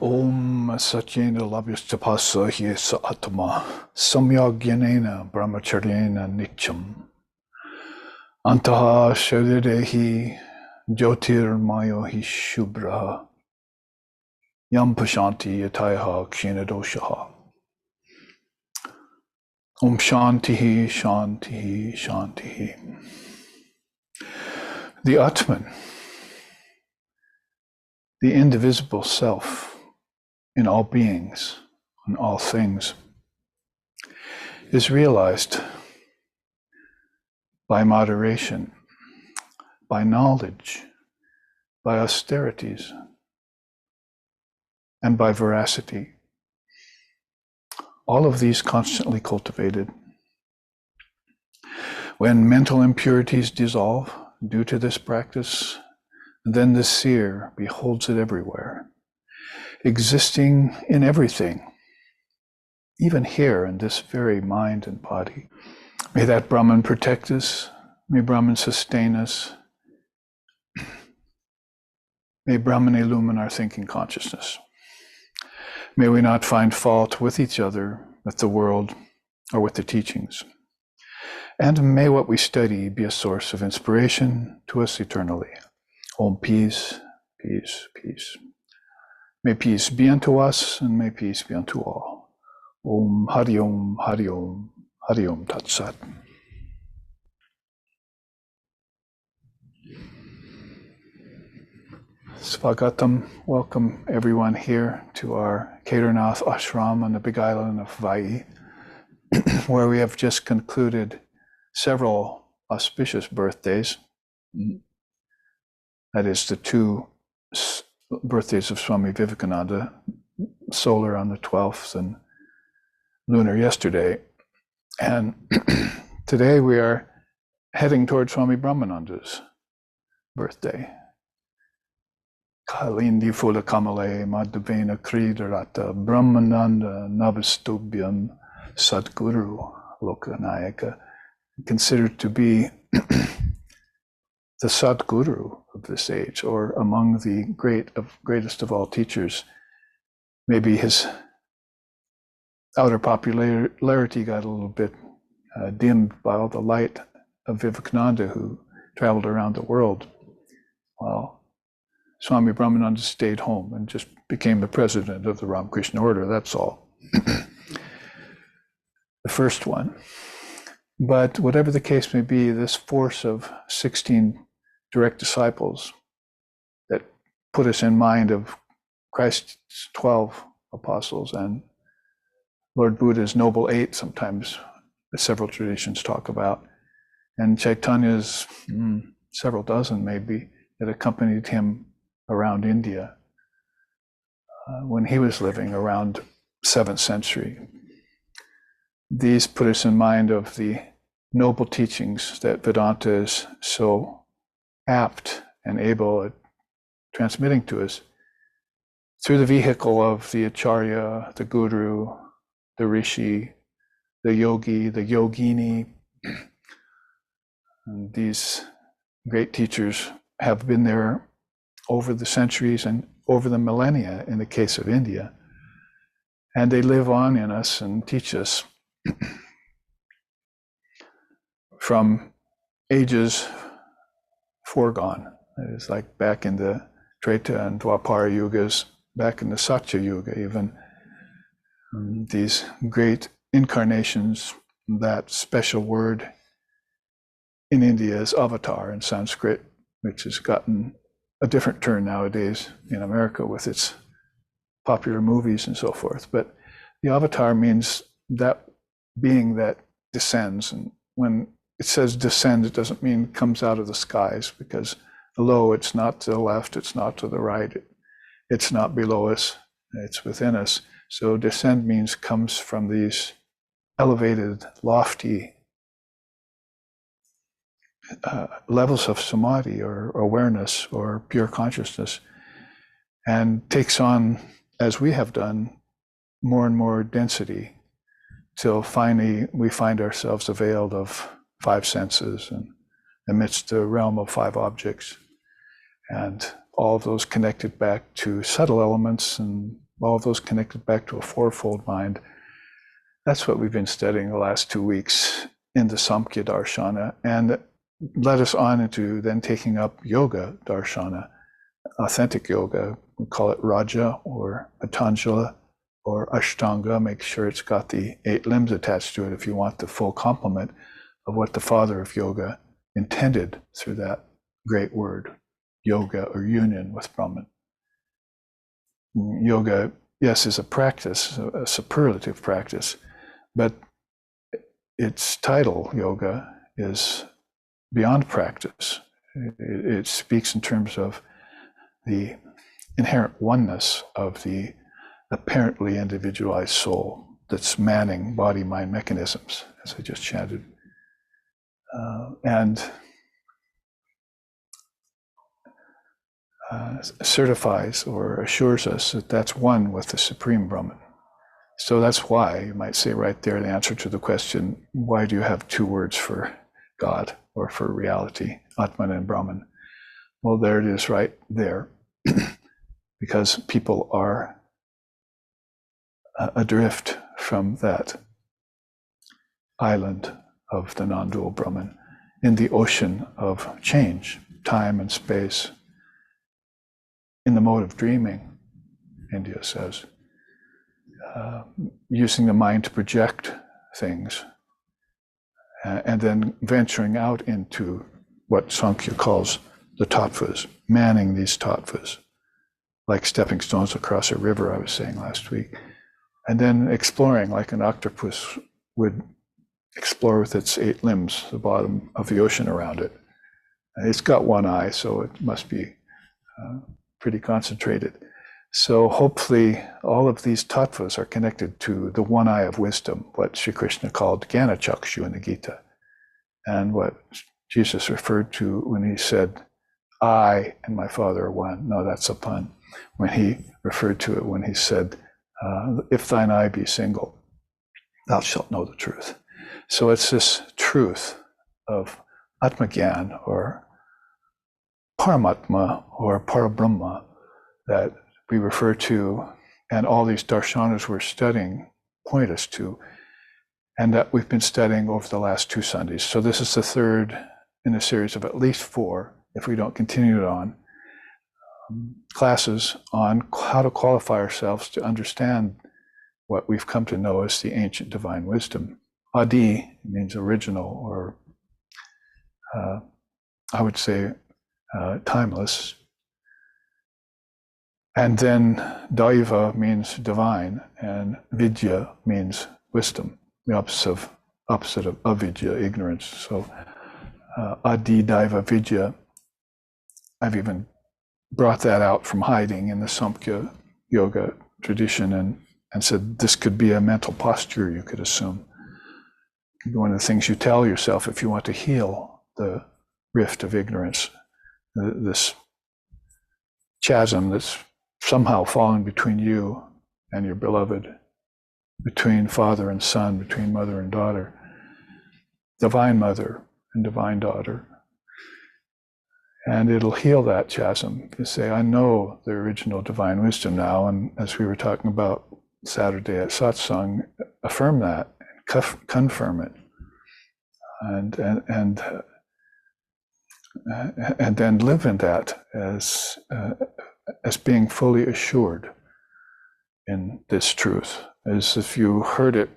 Om Satyena Labhyastapasa Hi Sa Atma Samyagyanena Brahmacharyena Nityam Antaha Sharirehi Jyotirmayo Hi Shubhra Yam Pashanti Yataiha Kshinadoshaha. Om Shantihi Shantihi Shantihi. The Atman, the indivisible self in all beings, in all things, is realized by moderation, by knowledge, by austerities, and by veracity. All of these constantly cultivated. When mental impurities dissolve due to this practice, then the seer beholds it everywhere, existing in everything, even here in this very mind and body. May that Brahman protect us. May Brahman sustain us. May Brahman illumine our thinking consciousness. May we not find fault with each other, with the world, or with the teachings. And may what we study be a source of inspiration to us eternally. Om, peace, peace, peace. May peace be unto us, and may peace be unto all. Om Hari Om, Hari Om, Hari Om Tat Sat. Svagatam, welcome everyone here to our Kedarnath ashram on the big island of Vai, where we have just concluded several auspicious birthdays. That is the two birthdays of Swami Vivekananda, solar on the 12th and lunar yesterday. And today we are heading toward Swami Brahmananda's birthday. Kalindi Fula Kamale Madhavena Kridarata Brahmananda Navastubhyam Sadguru Lokanayaka, considered to be the Sadguru of this age, or among the greatest of all teachers. Maybe his outer popularity got a little bit dimmed by all the light of Vivekananda, who traveled around the world, while Swami Brahmananda stayed home and just became the president of the Ramakrishna order, that's all. The first one. But whatever the case may be, this force of 16 direct disciples that put us in mind of Christ's 12 apostles and Lord Buddha's noble 8, sometimes several traditions talk about, and Chaitanya's several dozen maybe that accompanied him around India when he was living around 7th century. These put us in mind of the noble teachings that Vedanta is so apt and able at transmitting to us through the vehicle of the Acharya, the Guru, the Rishi, the Yogi, the Yogini. And these great teachers have been there over the centuries and over the millennia in the case of India. And they live on in us and teach us from ages foregone. It's like back in the Treta and Dwapara yugas, back in the Satya Yuga even, these great incarnations. That special word in India is avatar in Sanskrit, which has gotten a different turn nowadays in America with its popular movies and so forth. But the avatar means that being that descends. And when it says descend, it doesn't mean comes out of the skies, because below, it's not to the left, it's not to the right, it's not below us, it's within us. So descend means comes from these elevated, lofty levels of samadhi or awareness or pure consciousness, and takes on, as we have done, more and more density, till finally we find ourselves availed of 5 senses and amidst the realm of 5 objects, and all of those connected back to subtle elements and all those connected back to a fourfold mind. That's what we've been studying the last 2 weeks in the Samkhya Darshana, and led us on into then taking up yoga darshana, authentic yoga. We call it Raja or Patanjala or Ashtanga. Make sure it's got the 8 limbs attached to it if you want the full complement of what the father of yoga intended through that great word, yoga, or union with Brahman. Yoga, yes, is a practice, a superlative practice, but its title, yoga, is beyond practice. It speaks in terms of the inherent oneness of the apparently individualized soul that's manning body-mind mechanisms, as I just chanted. And certifies or assures us that that's one with the Supreme Brahman. So that's why, you might say right there, the answer to the question, why do you have 2 words for God or for reality, Atman and Brahman? Well, there it is right there, because people are adrift from that island of the non-dual Brahman in the ocean of change, time and space, in the mode of dreaming, India says, using the mind to project things, and then venturing out into what Sankhya calls the tattvas, manning these tattvas, like stepping stones across a river, I was saying last week, and then exploring like an octopus would explore with its 8 limbs, the bottom of the ocean around it. It's got 1 eye, so it must be pretty concentrated. So hopefully all of these tattvas are connected to the 1 eye of wisdom, what Sri Krishna called Jnana Chakshu in the Gita, and what Jesus referred to when he said, I and my Father are one. No, that's a pun. When he referred to it, when he said, if thine eye be single, thou shalt know the truth. So it's this truth of Atmagyan or Paramatma or Parabrahma that we refer to, and all these darshanas we're studying point us to, and that we've been studying over the last 2 Sundays. So this is the 3rd in a series of at least 4, if we don't continue it on, classes on how to qualify ourselves to understand what we've come to know as the ancient divine wisdom. Adi means original, or I would say timeless. And then Daiva means divine, and Vidya means wisdom, the opposite of avidya, ignorance. So Adi, Daiva, Vidya, I've even brought that out from hiding in the Samkhya yoga tradition and said this could be a mental posture you could assume. One of the things you tell yourself if you want to heal the rift of ignorance, this chasm that's somehow fallen between you and your beloved, between father and son, between mother and daughter, divine mother and divine daughter. And it'll heal that chasm. You say, I know the original divine wisdom now, and as we were talking about Saturday at satsang, affirm that, confirm it, and then live in that as being fully assured in this truth, as if you heard it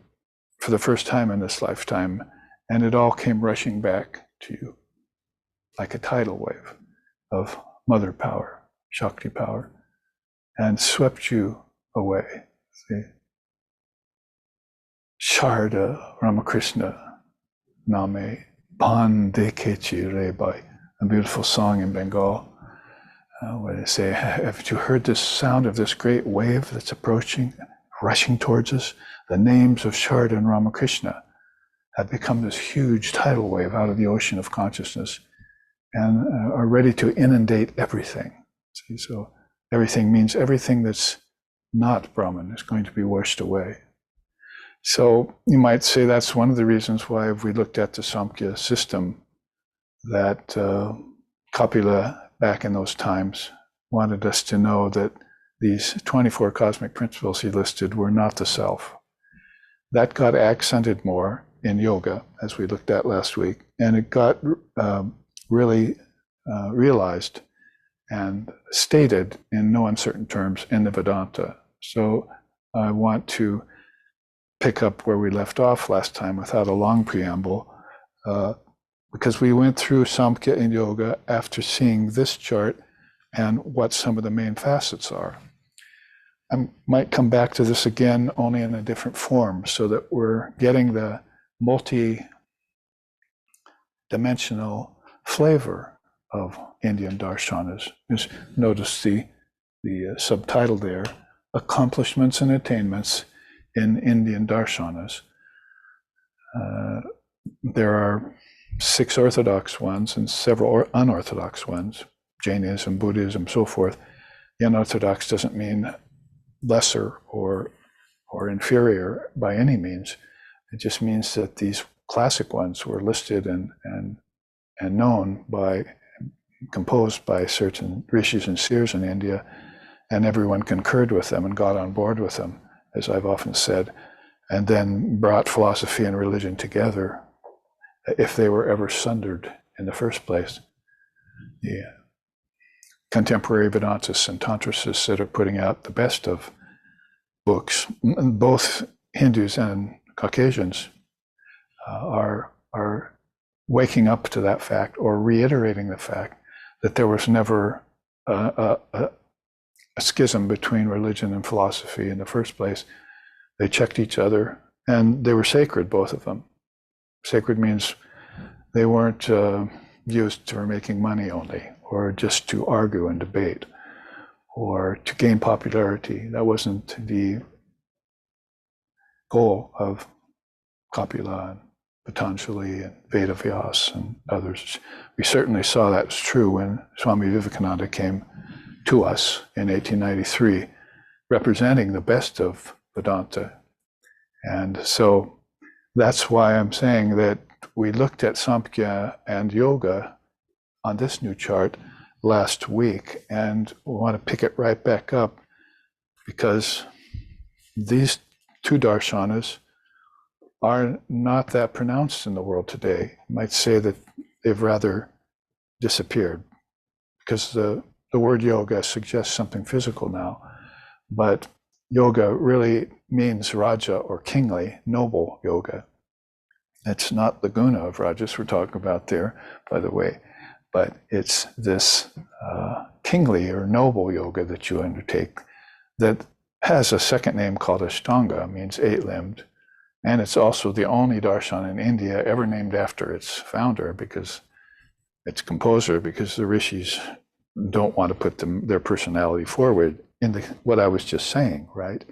for the first time in this lifetime, and it all came rushing back to you like a tidal wave of mother power, Shakti power, and swept you away. See? Sharda Ramakrishna Name Pan Dekechi Rebai, a beautiful song in Bengal, where they say, have you heard this sound of this great wave that's approaching, rushing towards us? The names of Sharda and Ramakrishna have become this huge tidal wave out of the ocean of consciousness and are ready to inundate everything. See, so everything means everything that's not Brahman is going to be washed away. So you might say that's one of the reasons why, if we looked at the Samkhya system, that Kapila back in those times wanted us to know that these 24 cosmic principles he listed were not the self. That got accented more in yoga, as we looked at last week, and it got really realized and stated in no uncertain terms in the Vedanta. So I want to pick up where we left off last time without a long preamble, because we went through Samkhya in yoga after seeing this chart and what some of the main facets are. I might come back to this again, only in a different form, so that we're getting the multi-dimensional flavor of Indian darshanas. Just notice the subtitle there, Accomplishments and Attainments in Indian Darshanas. There are 6 orthodox ones and several unorthodox ones, Jainism, Buddhism, so forth. The unorthodox doesn't mean lesser or inferior by any means. It just means that these classic ones were listed and known by, composed by certain rishis and seers in India, and everyone concurred with them and got on board with them, as I've often said, and then brought philosophy and religion together, if they were ever sundered in the first place. The contemporary Vedantists and Tantrists that are putting out the best of books, both Hindus and Caucasians, are waking up to that fact, or reiterating the fact that there was never a schism between religion and philosophy in the first place. They checked each other, and they were sacred, both of them. Sacred means they weren't used for making money only, or just to argue and debate, or to gain popularity. That wasn't the goal of Kapila and Patanjali and Vedavyas and others. We certainly saw that was true when Swami Vivekananda came to us in 1893, representing the best of Vedanta. And so that's why I'm saying that we looked at Samkhya and yoga on this new chart last week, and we want to pick it right back up, because these 2 darshanas are not that pronounced in the world today. You might say that they've rather disappeared, because the word yoga suggests something physical now, but yoga really means raja, or kingly, noble yoga. It's not the guna of rajas we're talking about there, by the way, but it's this kingly or noble yoga that you undertake that has a second name called Ashtanga, means 8-limbed. And it's also the only darshan in India ever named after its founder, because its composer, because the rishis don't want to put their personality forward in what I was just saying, right?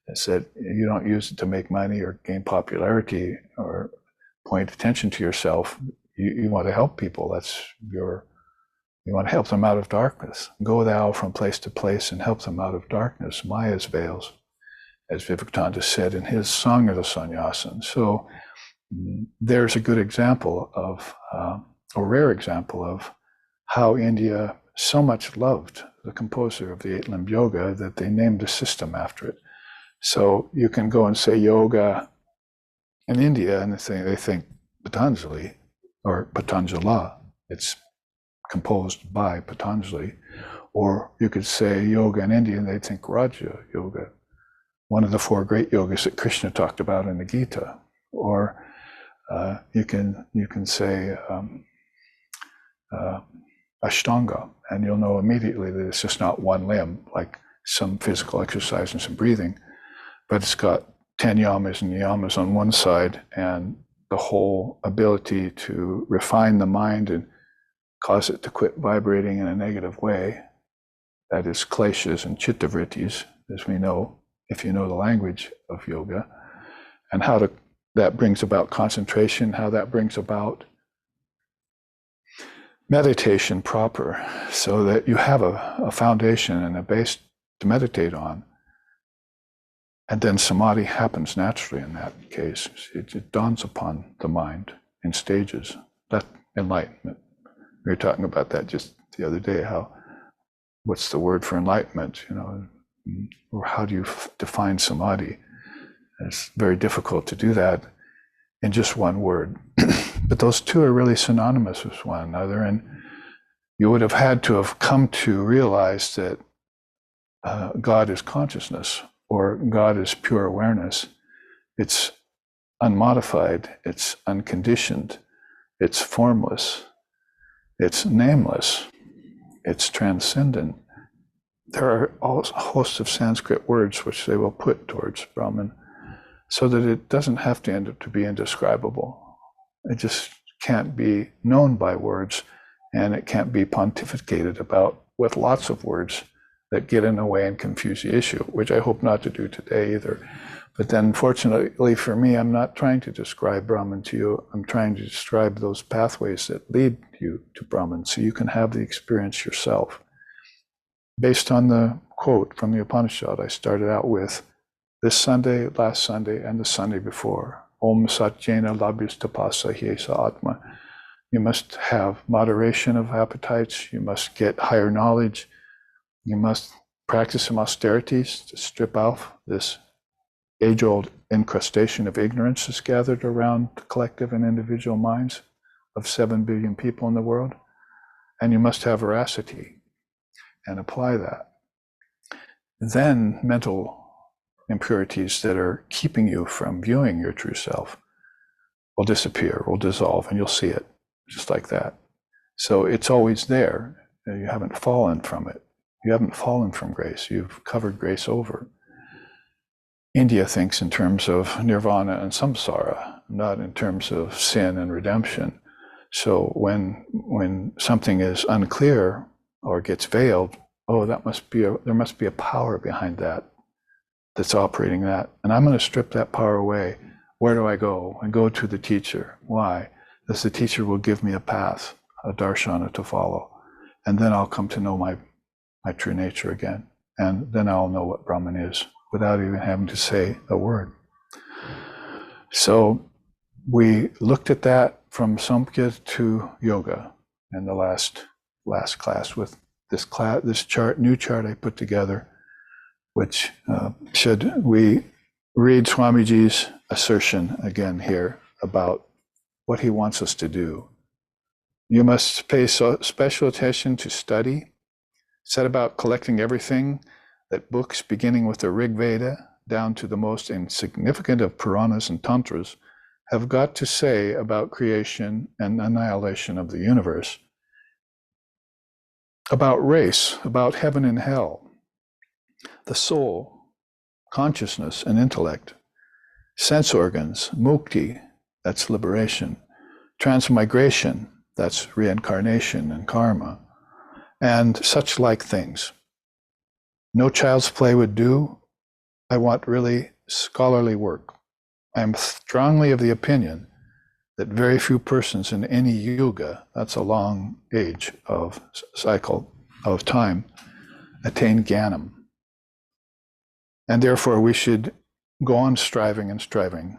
I said, you don't use it to make money or gain popularity or point attention to yourself. You want to help people. You want to help them out of darkness. Go thou from place to place and help them out of darkness, Maya's veils, as Vivekananda said in his Song of the Sannyasin. So there's a good example of, a rare example of how India so much loved the composer of the 8-limbed yoga that they named a system after it. So you can go and say yoga in India, and they think Patanjali or Patanjala. It's composed by Patanjali. Or you could say yoga in India, and they think Raja Yoga, one of the 4 great yogas that Krishna talked about in the Gita. Or you can say Ashtanga, and you'll know immediately that it's just not one limb, like some physical exercise and some breathing, but it's got 10 yamas and niyamas on one side, and the whole ability to refine the mind and cause it to quit vibrating in a negative way. That is kleshas and chittavrittis, as we know, if you know the language of yoga, and how that brings about concentration, how that brings about meditation proper, so that you have a foundation and a base to meditate on. And then samadhi happens naturally in that case. It dawns upon the mind in stages. That enlightenment. We were talking about that just the other day, what's the word for enlightenment? or how do you define samadhi? It's very difficult to do that in just one word. But those two are really synonymous with one another, and you would have had to have come to realize that God is consciousness, or God is pure awareness. It's unmodified, it's unconditioned, it's formless, it's nameless, it's transcendent. There are a host of Sanskrit words which they will put towards Brahman so that it doesn't have to end up to be indescribable. It just can't be known by words, and it can't be pontificated about with lots of words that get in the way and confuse the issue, which I hope not to do today either. But then fortunately for me, I'm not trying to describe Brahman to you. I'm trying to describe those pathways that lead you to Brahman so you can have the experience yourself. Based on the quote from the Upanishad, I started out with this Sunday, last Sunday, and the Sunday before. Om Satyena Labhistapasa Hyesa Atma. You must have moderation of appetites. You must get higher knowledge. You must practice some austerities to strip off this age-old incrustation of ignorance that's gathered around the collective and individual minds of 7 billion people in the world. And you must have veracity and apply that. Then mental impurities that are keeping you from viewing your true self will disappear, will dissolve, and you'll see it just like that. So it's always there. You haven't fallen from it. You haven't fallen from grace. You've covered grace over. India thinks in terms of nirvana and samsara, not in terms of sin and redemption. So when something is unclear or gets veiled, oh, there must be a power behind that that's operating that. And I'm going to strip that power away. Where do I go? I go to the teacher. Why? Because the teacher will give me a path, a darshana to follow. And then I'll come to know my true nature again. And then I'll know what Brahman is without even having to say a word. So we looked at that from Sankhya to yoga in the last class with this new chart I put together, which should we read Swamiji's assertion again here about what he wants us to do. You must pay special attention to study, set about collecting everything that books beginning with the Rig Veda down to the most insignificant of Puranas and Tantras have got to say about creation and annihilation of the universe, about race, about heaven and hell, the soul, consciousness and intellect, sense organs, mukti, that's liberation, transmigration, that's reincarnation and karma, and such like things. No child's play would do. I want really scholarly work. I am strongly of the opinion that very few persons in any yuga, that's a long age of cycle of time, attain jnanam. And therefore we should go on striving and striving,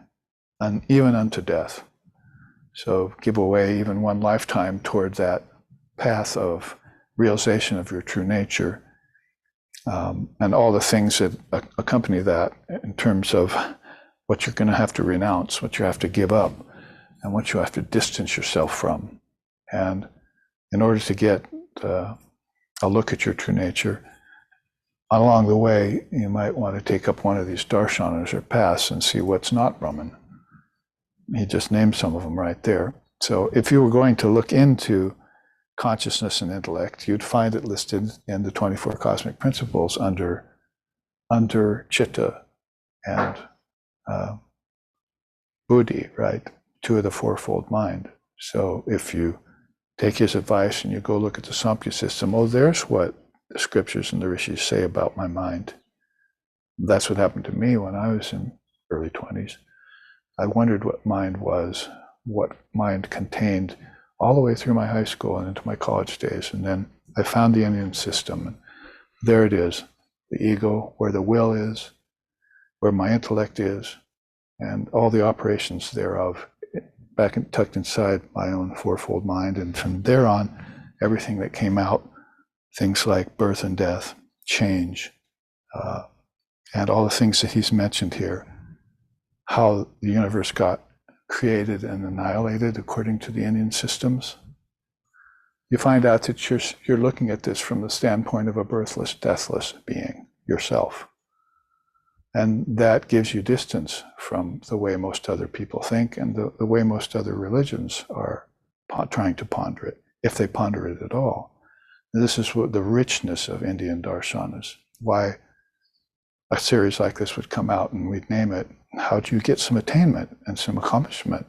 and even unto death. So give away even one lifetime toward that path of realization of your true nature, and all the things that accompany that in terms of what you're going to have to renounce, what you have to give up, and what you have to distance yourself from. And in order to get a look at your true nature, along the way, you might want to take up one of these darshanas or paths and see what's not Brahman. He just named some of them right there. So if you were going to look into consciousness and intellect, you'd find it listed in the 24 cosmic principles under chitta and buddhi, right? Two of the fourfold mind. So if you take his advice and you go look at the Sankhya system, oh, there's what the scriptures and the rishis say about my mind. That's what happened to me when I was in early 20s. I wondered what mind was, what mind contained all the way through my high school and into my college days. And then I found the Indian system, and there it is, the ego, where the will is, where my intellect is, and all the operations thereof tucked inside my own fourfold mind. And from there on, everything that came out, things like birth and death, change, and all the things that he's mentioned here, how the universe got created and annihilated according to the Indian systems, you find out that you're looking at this from the standpoint of a birthless, deathless being, yourself. And that gives you distance from the way most other people think and the way most other religions are trying to ponder it, if they ponder it at all. And this is what the richness of Indian darshanas, why a series like this would come out and we'd name it, how do you get some attainment and some accomplishment?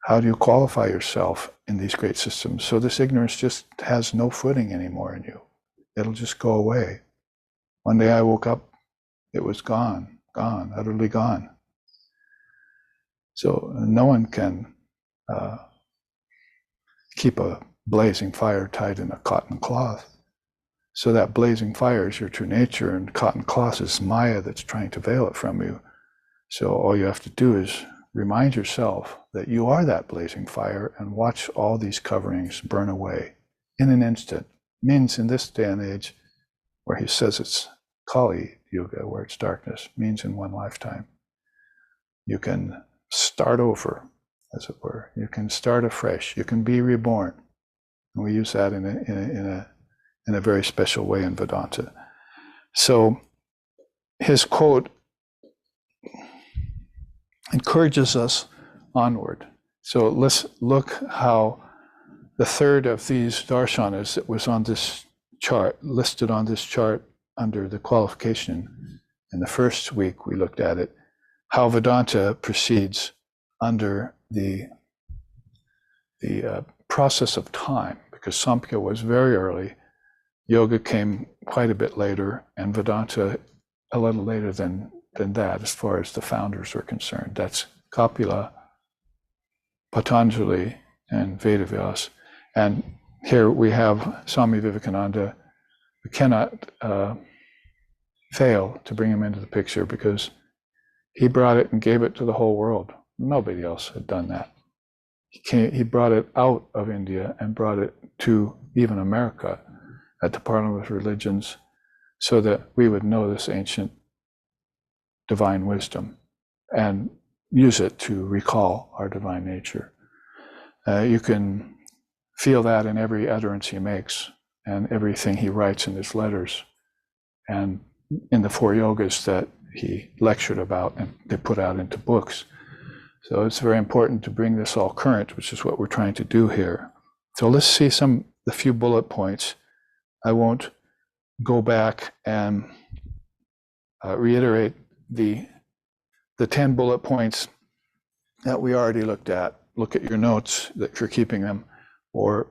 How do you qualify yourself in these great systems? So this ignorance just has no footing anymore in you. It'll just go away. One day I woke up, it was gone, utterly gone. So no one can keep a blazing fire tied in a cotton cloth. So that blazing fire is your true nature, and cotton cloth is Maya that's trying to veil it from you. So all you have to do is remind yourself that you are that blazing fire and watch all these coverings burn away in an instant. Means in this day and age, where he says it's Kali Yuga, where it's darkness, means in one lifetime. You can start over, as it were. You can start afresh. You can be reborn. And we use that in a very special way in Vedanta. So his quote encourages us onward. So let's look how the third of these darshanas that was on this chart, listed on this chart under the qualification, in the first week we looked at it, how Vedanta proceeds under the process of time, because Sankhya was very early, yoga came quite a bit later, and Vedanta a little later than that, as far as the founders are concerned. That's Kapila, Patanjali, and Vedavyas. And here we have Swami Vivekananda. We cannot fail to bring him into the picture because he brought it and gave it to the whole world. Nobody else had done that. He brought it out of India and brought it to even America at the Parliament of Religions so that we would know this ancient divine wisdom and use it to recall our divine nature. You can feel that in every utterance he makes and everything he writes in his letters and in the 4 yogas that he lectured about and they put out into books. So it's very important to bring this all current, which is what we're trying to do here. So let's see the few bullet points. I won't go back and reiterate the 10 bullet points that we already looked at. Look at your notes that you're keeping them, or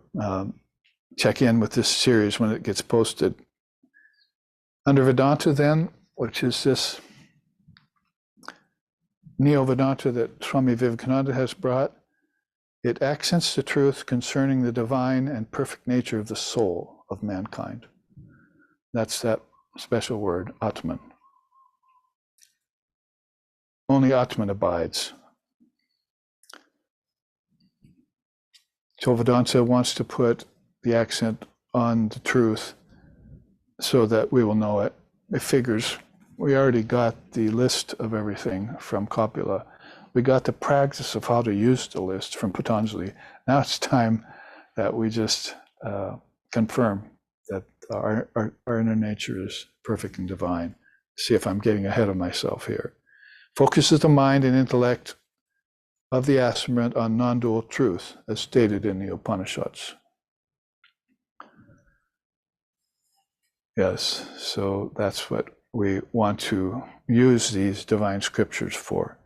check in with this series when it gets posted. Under Vedanta then, which is this Neo-Vedanta that Swami Vivekananda has brought, it accents the truth concerning the divine and perfect nature of the soul of mankind. That's that special word, Atman. Only Atman abides. So Vedanta wants to put the accent on the truth so that we will know it. It figures we already got the list of everything from Kapila. We got the practice of how to use the list from Patanjali. Now it's time that we just confirm that our inner nature is perfect and divine. See if I'm getting ahead of myself here. Focuses the mind and intellect of the aspirant on non-dual truth, as stated in the Upanishads. Yes, so that's what we want to use these divine scriptures for.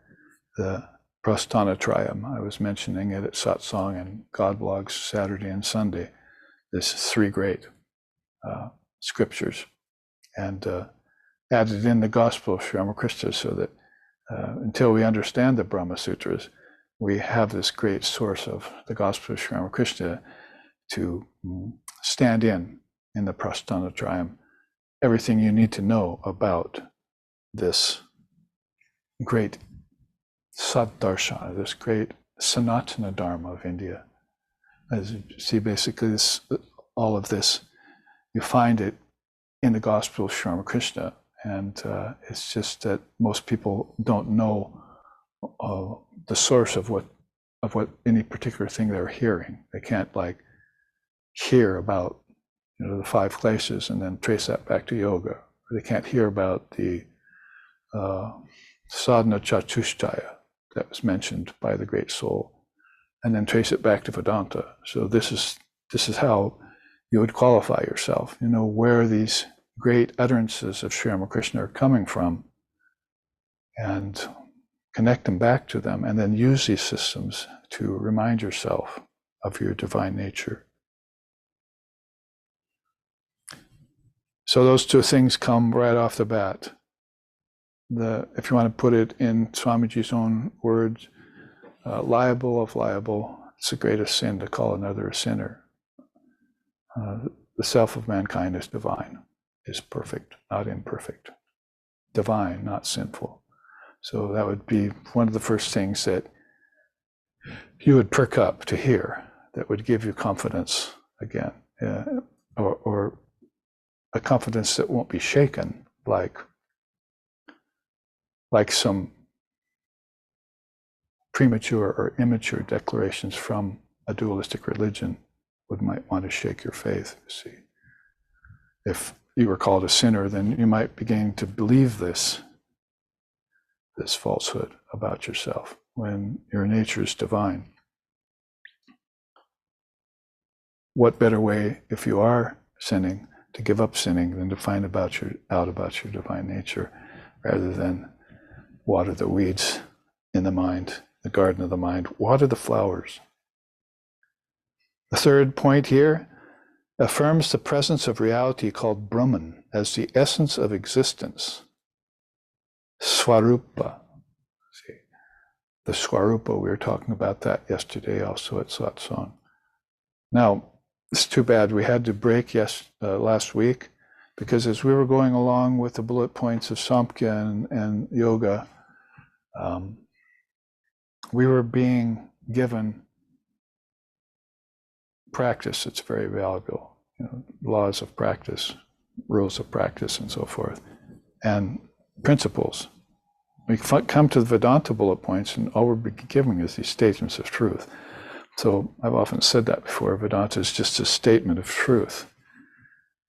The Prasthanatrayam, I was mentioning it at Satsang and God Blogs Saturday and Sunday. This 3 great scriptures, and added in the Gospel of Sri Ramakrishna so that until we understand the Brahma Sutras, we have this great source of the Gospel of Sri Ramakrishna to stand in the Prasthanatrayam, everything you need to know about this great Saddarshana, this great Sanatana Dharma of India. As you see, basically all of this, you find it in the Gospel of Sri Ramakrishna, And it's just that most people don't know the source of what any particular thing they're hearing. They can't like hear about the 5 places and then trace that back to yoga. Or they can't hear about the sadhana chatushtaya that was mentioned by the Great Soul, and then trace it back to Vedanta. So this is how you would qualify yourself. Where these great utterances of Sri Ramakrishna are coming from, and connect them back to them, and then use these systems to remind yourself of your divine nature. So those 2 things come right off the bat. If you want to put it in Swamiji's own words, liable of liable, it's the greatest sin to call another a sinner. The self of mankind is divine, is perfect, not imperfect. Divine, not sinful. So that would be one of the first things that you would perk up to hear, that would give you confidence again, or a confidence that won't be shaken like some premature or immature declarations from a dualistic religion might want to shake your faith. See, if you were called a sinner, then you might begin to believe this falsehood about yourself when your nature is divine. What better way, if you are sinning, to give up sinning than to find out about your divine nature, rather than water the weeds in the mind, the garden of the mind, water the flowers. The third point here affirms the presence of reality called Brahman as the essence of existence. Swarupa. See, the Swarupa, we were talking about that yesterday also at satsang. Now, it's too bad we had to break last week, because as we were going along with the bullet points of Sankhya and yoga, we were being given practice that's very valuable, laws of practice, rules of practice, and so forth, and principles. We come to the Vedanta bullet points, and all we're giving is these statements of truth. So I've often said that before, Vedanta is just a statement of truth.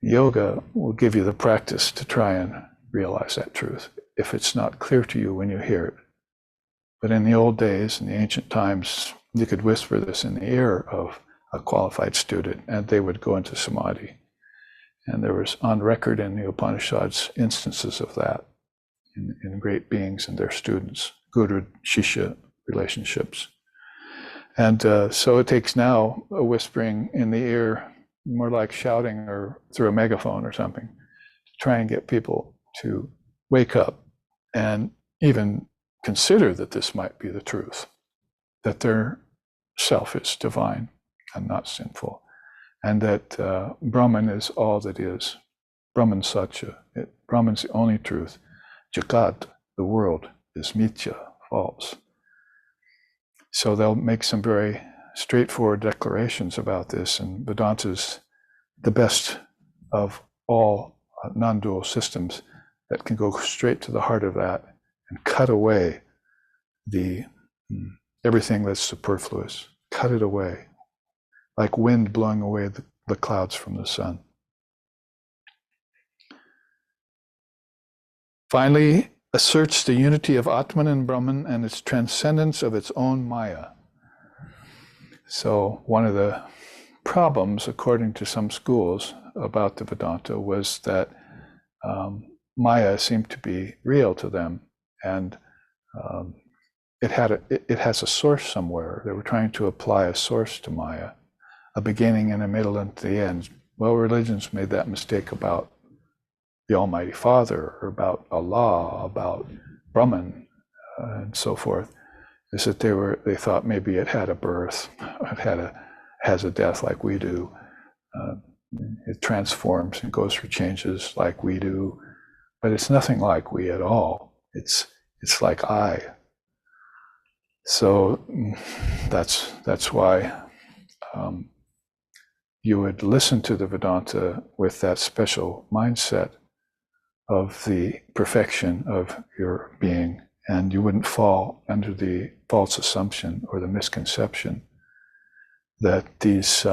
Yoga will give you the practice to try and realize that truth, if it's not clear to you when you hear it. But in the old days, in the ancient times, you could whisper this in the ear of a qualified student, and they would go into samadhi. And there was on record in the Upanishads instances of that in great beings and their students, guru-shishya relationships. And so it takes now a whispering in the ear, more like shouting or through a megaphone or something, to try and get people to wake up and even consider that this might be the truth, that their self is divine and not sinful, and that Brahman is all that is. Brahman Satya, Brahman's the only truth. Jagat, the world, is mithya, false. So they'll make some very straightforward declarations about this, and Vedanta's the best of all non-dual systems that can go straight to the heart of that and cut away everything that's superfluous, cut it away, like wind blowing away the clouds from the sun. Finally, asserts the unity of Atman and Brahman and its transcendence of its own Maya. So one of the problems, according to some schools, about the Vedanta was that Maya seemed to be real to them, and it has a source somewhere. They were trying to apply a source to Maya, a beginning and a middle and the end. Well, religions made that mistake about the Almighty Father, or about Allah, about Brahman, and so forth, is that they thought maybe it had a birth, has a death like we do. It transforms and goes through changes like we do, but it's nothing like we at all. It's like I. So that's why you would listen to the Vedanta with that special mindset of the perfection of your being, and you wouldn't fall under the false assumption or the misconception that these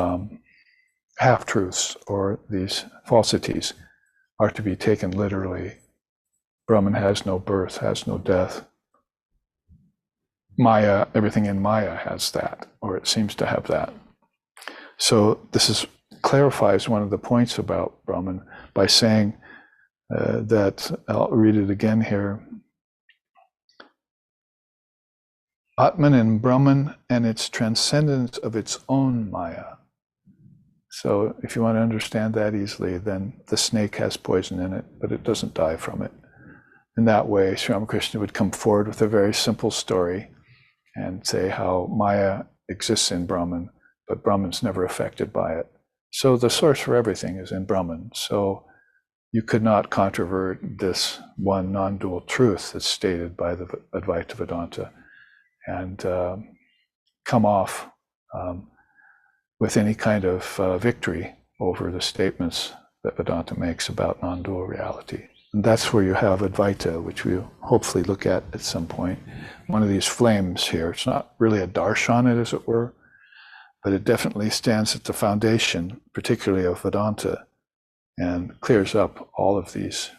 half-truths or these falsities are to be taken literally. Brahman has no birth, has no death. Maya, everything in Maya has that, or it seems to have that. So this clarifies one of the points about Brahman by saying that, I'll read it again here. Atman and Brahman and its transcendence of its own Maya. So if you want to understand that easily, then the snake has poison in it, but it doesn't die from it. In that way, Sri Ramakrishna would come forward with a very simple story and say how Maya exists in Brahman, but Brahman's never affected by it. So the source for everything is in Brahman. So you could not controvert this one non-dual truth that's stated by the Advaita Vedanta and come off with any kind of victory over the statements that Vedanta makes about non-dual reality. And that's where you have Advaita, which we'll hopefully look at some point. One of these flames here. It's not really a darshan, as it were, but it definitely stands at the foundation, particularly of Vedanta, and clears up all of these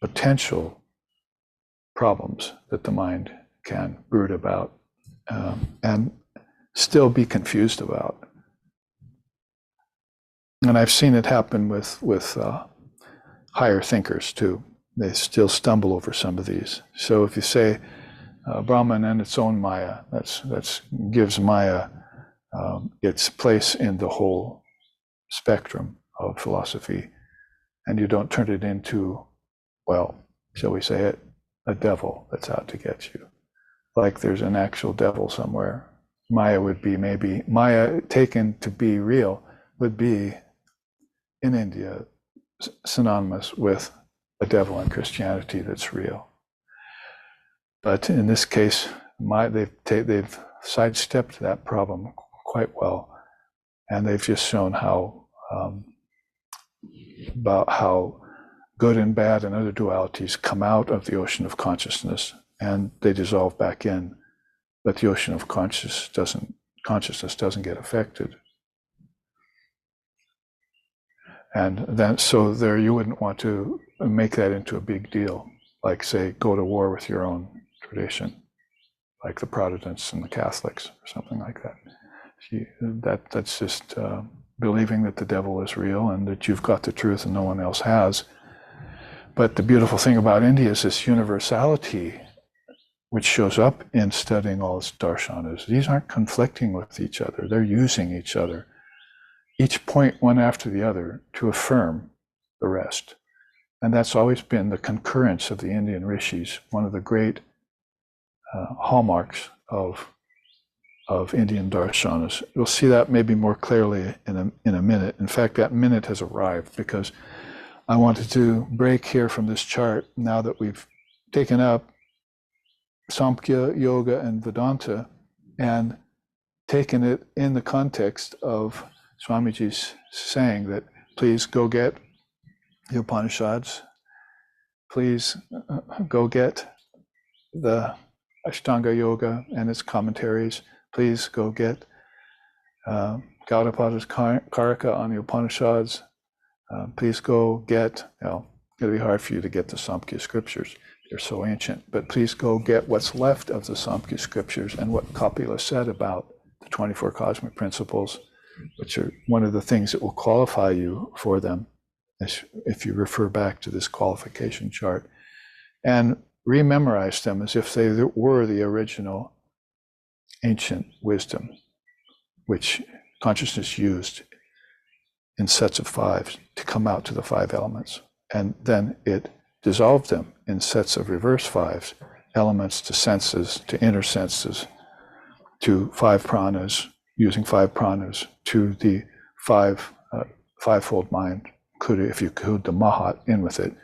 potential problems that the mind can brood about and still be confused about. And I've seen it happen with higher thinkers too. They still stumble over some of these. So if you say Brahman and its own Maya, that's gives Maya its place in the whole spectrum of philosophy, and you don't turn it into, well, shall we say it, a devil that's out to get you. Like there's an actual devil somewhere. Maya would be maybe, Maya taken to be real would be in India synonymous with a devil in Christianity that's real. But in this case, they've sidestepped that problem quite well, and they've just shown how about how good and bad and other dualities come out of the ocean of consciousness and they dissolve back in, but the ocean of consciousness doesn't get affected. And then, so there, you wouldn't want to make that into a big deal, like say, go to war with your own tradition, like the Protestants and the Catholics or something like that. That's just believing that the devil is real and that you've got the truth and no one else has. But the beautiful thing about India is this universality, which shows up in studying all its darshanas. These aren't conflicting with each other, they're using each other. Each point one after the other to affirm the rest. And that's always been the concurrence of the Indian rishis, one of the great hallmarks of Indian darshanas. You'll see that maybe more clearly in a minute. In fact, that minute has arrived because I wanted to break here from this chart now that we've taken up Sankhya, Yoga, and Vedanta and taken it in the context of Swamiji's saying that please go get the Upanishads, please go get the Ashtanga Yoga and its commentaries, please go get Gaudapada's Karika on the Upanishads, please go get, it'll be hard for you to get the Samkhya scriptures, they're so ancient, but please go get what's left of the Samkhya scriptures and what Kapila said about the 24 cosmic principles, which are one of the things that will qualify you for them if you refer back to this qualification chart, and rememorize them as if they were the original ancient wisdom, which consciousness used in sets of five to come out to the five elements. And then it dissolved them in sets of reverse fives, elements to senses, to inner senses, to five pranas, using five pranas, to the fivefold mind, if you could, the mahat in with it,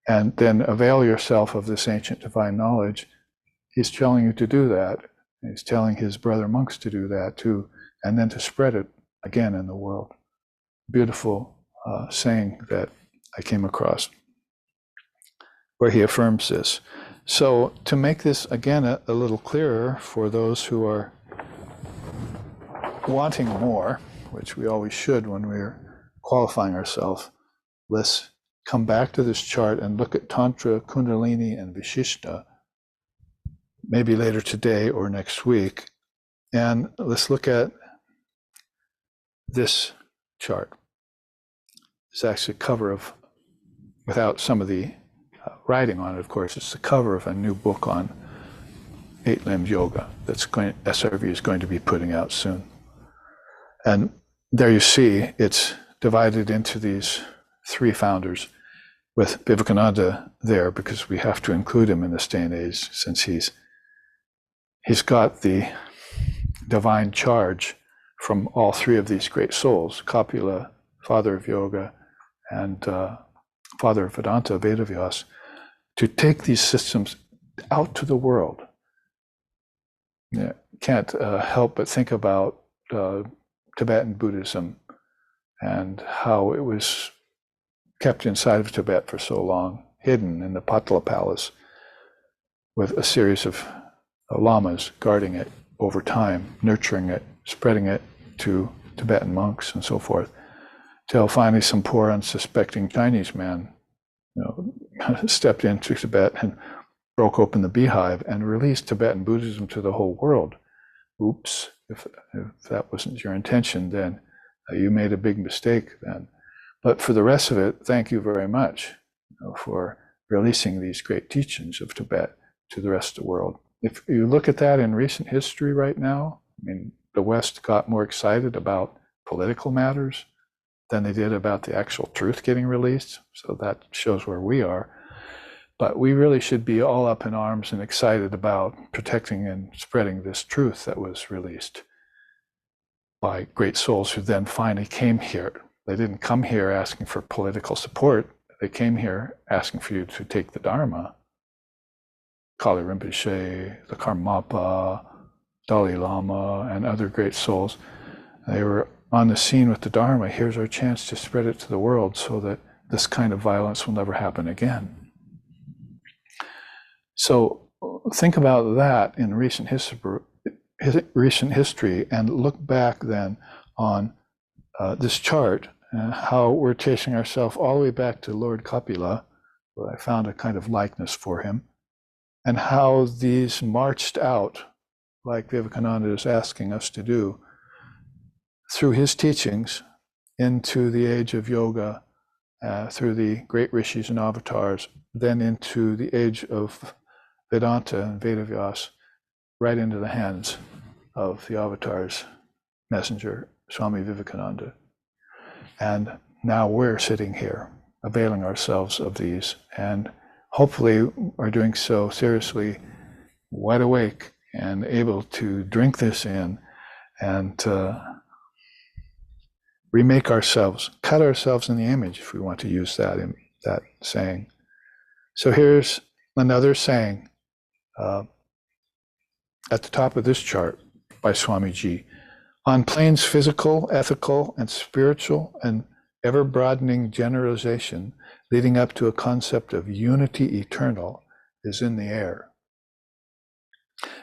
and then avail yourself of this ancient divine knowledge. He's telling you to do that. He's telling his brother monks to do that too, and then to spread it again in the world. Beautiful saying that I came across. where he affirms this. So to make this, again, a little clearer for those who are wanting more, which we always should when we're qualifying ourselves, let's come back to this chart and look at Tantra, Kundalini, and Vishishta, maybe later today or next week. And let's look at this chart. It's actually a cover of, without some of the writing on it, of course, it's the cover of a new book on eight-limbed yoga that's SRV is going to be putting out soon. And there you see it's divided into these three founders, with Vivekananda there because we have to include him in this day and age, since he's got the divine charge from all three of these great souls, Kapila, father of yoga, and father of Vedanta, Vedavyas, to take these systems out to the world. Yeah, can't help but think about Tibetan Buddhism and how it was kept inside of Tibet for so long, hidden in the Patala Palace, with a series of lamas guarding it over time, nurturing it, spreading it to Tibetan monks and so forth, till finally some poor unsuspecting Chinese man, stepped into Tibet and broke open the beehive and released Tibetan Buddhism to the whole world. Oops, if that wasn't your intention, then you made a big mistake then. But for the rest of it, thank you very much for releasing these great teachings of Tibet to the rest of the world. If you look at that in recent history right now, I mean, the West got more excited about political matters than they did about the actual truth getting released. So that shows where we are. But we really should be all up in arms and excited about protecting and spreading this truth that was released by great souls who then finally came here. They didn't come here asking for political support. They came here asking for you to take the Dharma. Kali Rinpoche, the Karmapa, Dalai Lama, and other great souls. They were on the scene with the Dharma. Here's our chance to spread it to the world so that this kind of violence will never happen again. So think about that in recent history and look back then on this chart, how we're chasing ourselves all the way back to Lord Kapila, where I found a kind of likeness for him, and how these marched out, like Vivekananda is asking us to do, through his teachings into the age of yoga, through the great rishis and avatars, then into the age of Vedanta and Vedavyas, right into the hands of the avatar's messenger, Swami Vivekananda. And now we're sitting here, availing ourselves of these, and hopefully are doing so seriously, wide awake, and able to drink this in and remake ourselves, cut ourselves in the image, if we want to use that saying. So here's another saying at the top of this chart by Swamiji. On planes physical, ethical, and spiritual, and ever-broadening generalization leading up to a concept of unity eternal is in the air.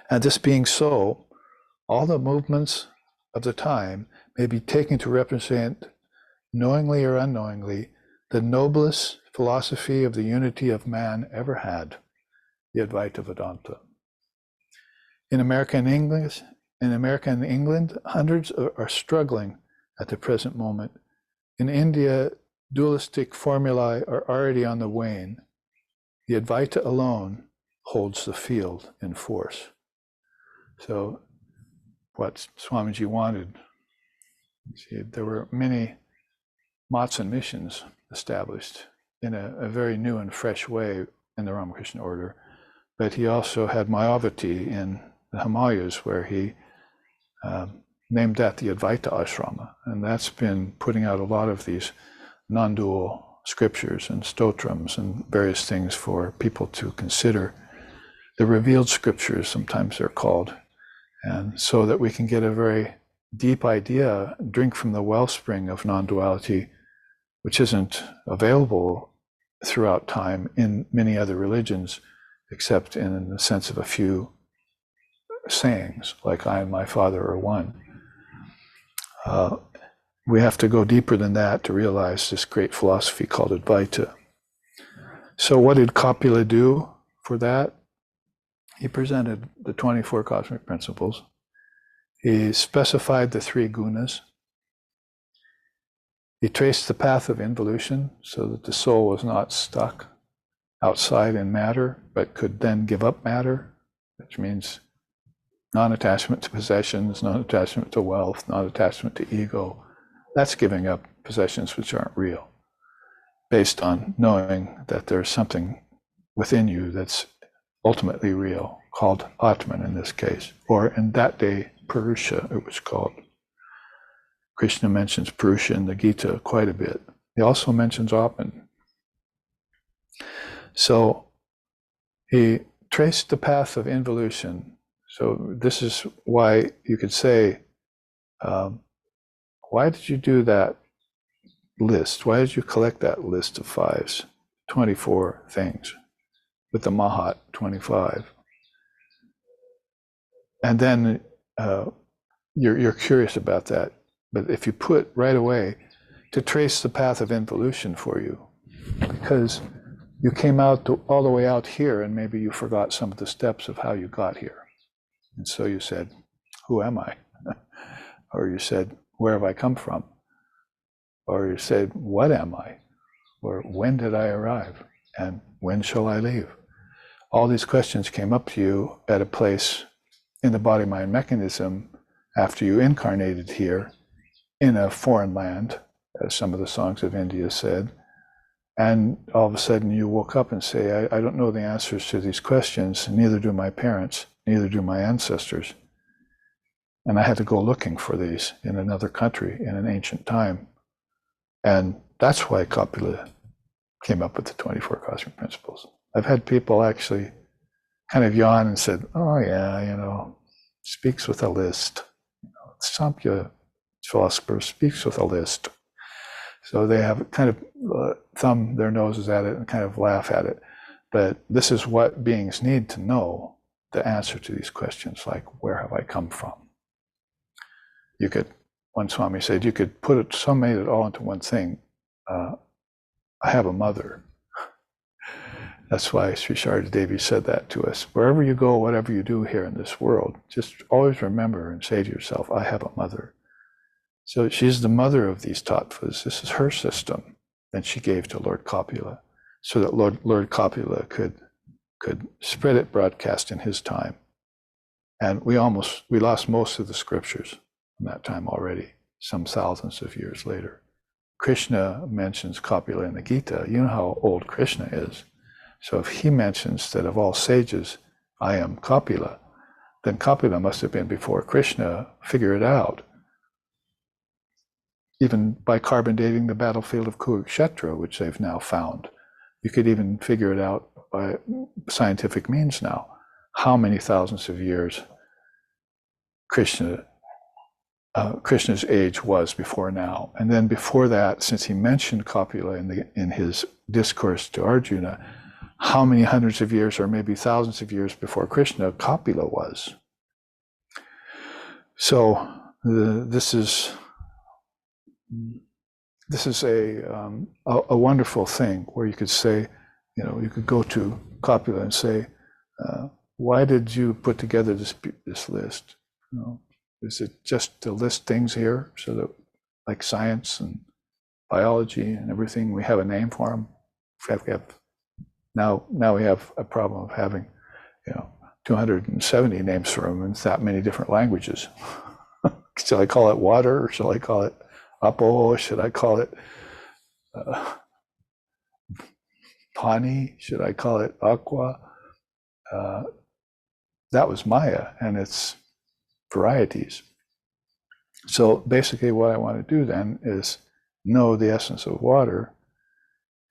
And this being so, all the movements of the time may be taken to represent, knowingly or unknowingly, the noblest philosophy of the unity of man ever had, the Advaita Vedanta. In America and England, hundreds are struggling at the present moment. In India, dualistic formulae are already on the wane. The Advaita alone holds the field in force. So what Swamiji wanted, see, there were many mats and missions established in a very new and fresh way in the Ramakrishna order, but he also had Mayavati in the Himalayas, where he named that the Advaita Ashrama, and that's been putting out a lot of these non-dual scriptures and stotrams and various things for people to consider. The revealed scriptures, sometimes they're called, and so that we can get a very deep idea, drink from the wellspring of non-duality, which isn't available throughout time in many other religions, except in the sense of a few sayings, like I and my Father are one. We have to go deeper than that to realize this great philosophy called Advaita. So what did Kapila do for that? He presented the 24 cosmic principles. He specified the 3 gunas. He traced the path of involution so that the soul was not stuck outside in matter, but could then give up matter, which means non-attachment to possessions, non-attachment to wealth, non-attachment to ego. That's giving up possessions which aren't real, based on knowing that there's something within you that's ultimately real, called Atman in this case, or in that day, Purusha it was called. Krishna mentions Purusha in the Gita quite a bit. He also mentions Atman. So he traced the path of involution. So this is why you could say, why did you do that list? Why did you collect that list of 5s, 24 things, with the Mahat 25? And then you're curious about that. But if you put right away to trace the path of involution for you, because you came out all the way out here and maybe you forgot some of the steps of how you got here. And so you said, who am I? Or you said, where have I come from? Or you said, what am I? Or when did I arrive? And when shall I leave? All these questions came up to you at a place in the body-mind mechanism after you incarnated here in a foreign land, as some of the songs of India said. And all of a sudden you woke up and say, I don't know the answers to these questions, neither do my parents, neither do my ancestors. And I had to go looking for these in another country in an ancient time. And that's why Kapila came up with the 24 cosmic principles. I've had people actually kind of yawn and said, oh yeah, speaks with a list. Sankhya philosopher speaks with a list. So they have kind of thumb their noses at it and kind of laugh at it. But this is what beings need to know, the answer to these questions, like, where have I come from? You could, one Swami said, you could summate it all into one thing. I have a mother. That's why Sri Sharda Devi said that to us. Wherever you go, whatever you do here in this world, just always remember and say to yourself, I have a mother. So she's the mother of these tattvas. This is her system that she gave to Lord Kapila, so that Lord Kapila could spread it broadcast in his time. And we lost most of the scriptures from that time already, some thousands of years later. Krishna mentions Kapila in the Gita. You know how old Krishna is. So if he mentions that of all sages, I am Kapila, then Kapila must have been before Krishna. Figure it out. Even by carbon dating the battlefield of Kurukshetra, which they've now found. You could even figure it out by scientific means now, how many thousands of years Krishna's age was before now. And then before that, since he mentioned Kapila in his discourse to Arjuna, how many hundreds of years or maybe thousands of years before Krishna Kapila was. So this is a wonderful thing where you could say, you could go to Kapila and say, why did you put together this list? Is it just to list things here so that, like science and biology and everything, we have a name for them? Now we have a problem of having 270 names for them in that many different languages. Shall I call it water, or shall I call it Apo? Should I call it Pani? Should I call it Aqua? That was Maya and its varieties. So basically what I want to do then is know the essence of water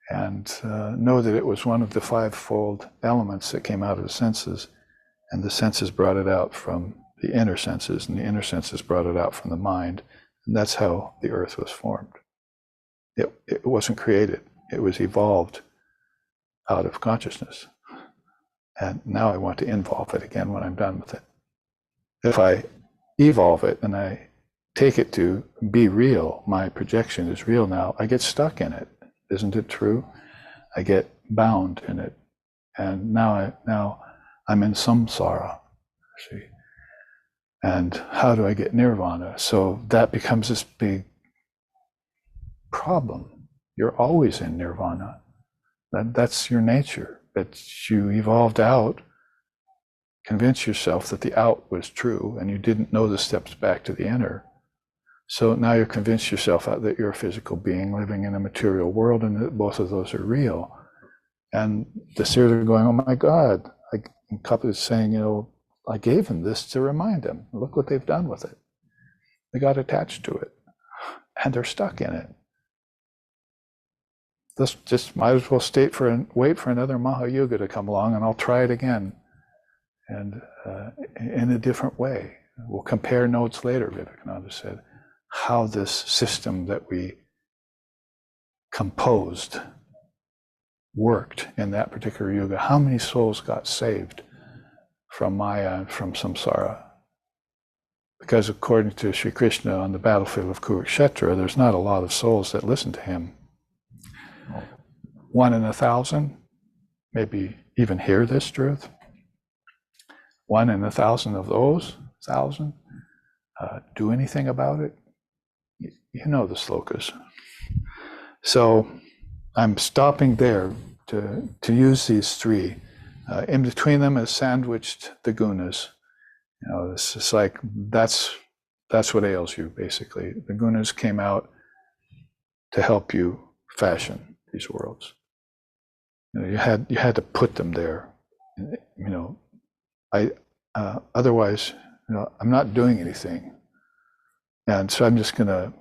and know that it was one of the 5-fold elements that came out of the senses, and the senses brought it out from the inner senses, and the inner senses brought it out from the mind. And that's how the earth was formed. It wasn't created, it was evolved out of consciousness. And now I want to involve it again when I'm done with it. If I evolve it and I take it to be real, my projection is real now, I get stuck in it. Isn't it true? I get bound in it. And now I'm in samsara, see. And how do I get nirvana? So that becomes this big problem. You're always in nirvana. That's your nature. But you evolved out, convince yourself that the out was true, and you didn't know the steps back to the inner. So now you're convinced yourself that you're a physical being living in a material world, and that both of those are real. And the seers are going, oh my God. Like Kapila is saying, I gave them this to remind them. Look what they've done with it. They got attached to it, and they're stuck in it. This just might as well wait for another Mahayuga to come along, and I'll try it again, and in a different way. We'll compare notes later, Vivekananda said, how this system that we composed worked in that particular yuga. How many souls got saved from Maya and from samsara? Because according to Sri Krishna on the battlefield of Kurukshetra, there's not a lot of souls that listen to him. 1 in 1,000, maybe even hear this truth. 1 in 1,000 of those 1,000 do anything about it. You know the slokas. So I'm stopping there to use these three. In between them is sandwiched the gunas. This is like, that's what ails you, basically. The gunas came out to help you fashion these worlds. You had to put them there. Otherwise, I'm not doing anything, and so I'm just gonna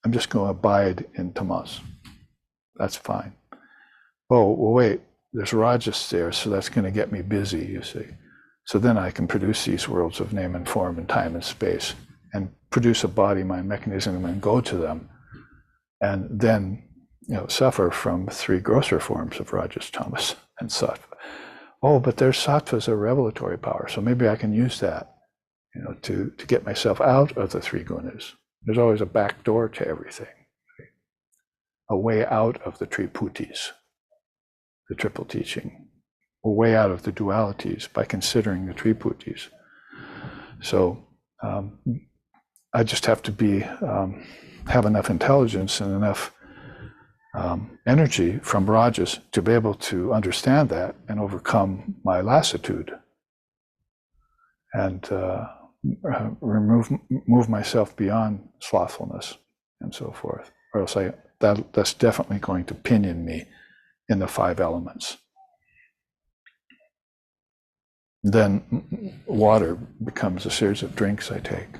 abide in tamas. That's fine. Oh, well, wait. There's rajas there, so that's going to get me busy. You see. So then I can produce these worlds of name and form and time and space, and produce a body, mind, mechanism, and go to them, and then suffer from 3 grosser forms of rajas, tamas, and sattva. Oh, but there's sattva's a revelatory power, so maybe I can use that, to get myself out of the 3 gunas. There's always a back door to everything, a way out of the triputis, the triple teaching, a way out of the dualities by considering the triputis. So I just have to have enough intelligence and enough energy from rajas to be able to understand that and overcome my lassitude and move myself beyond slothfulness and so forth, or else that's definitely going to pinion me in the 5 elements. Then water becomes a series of drinks I take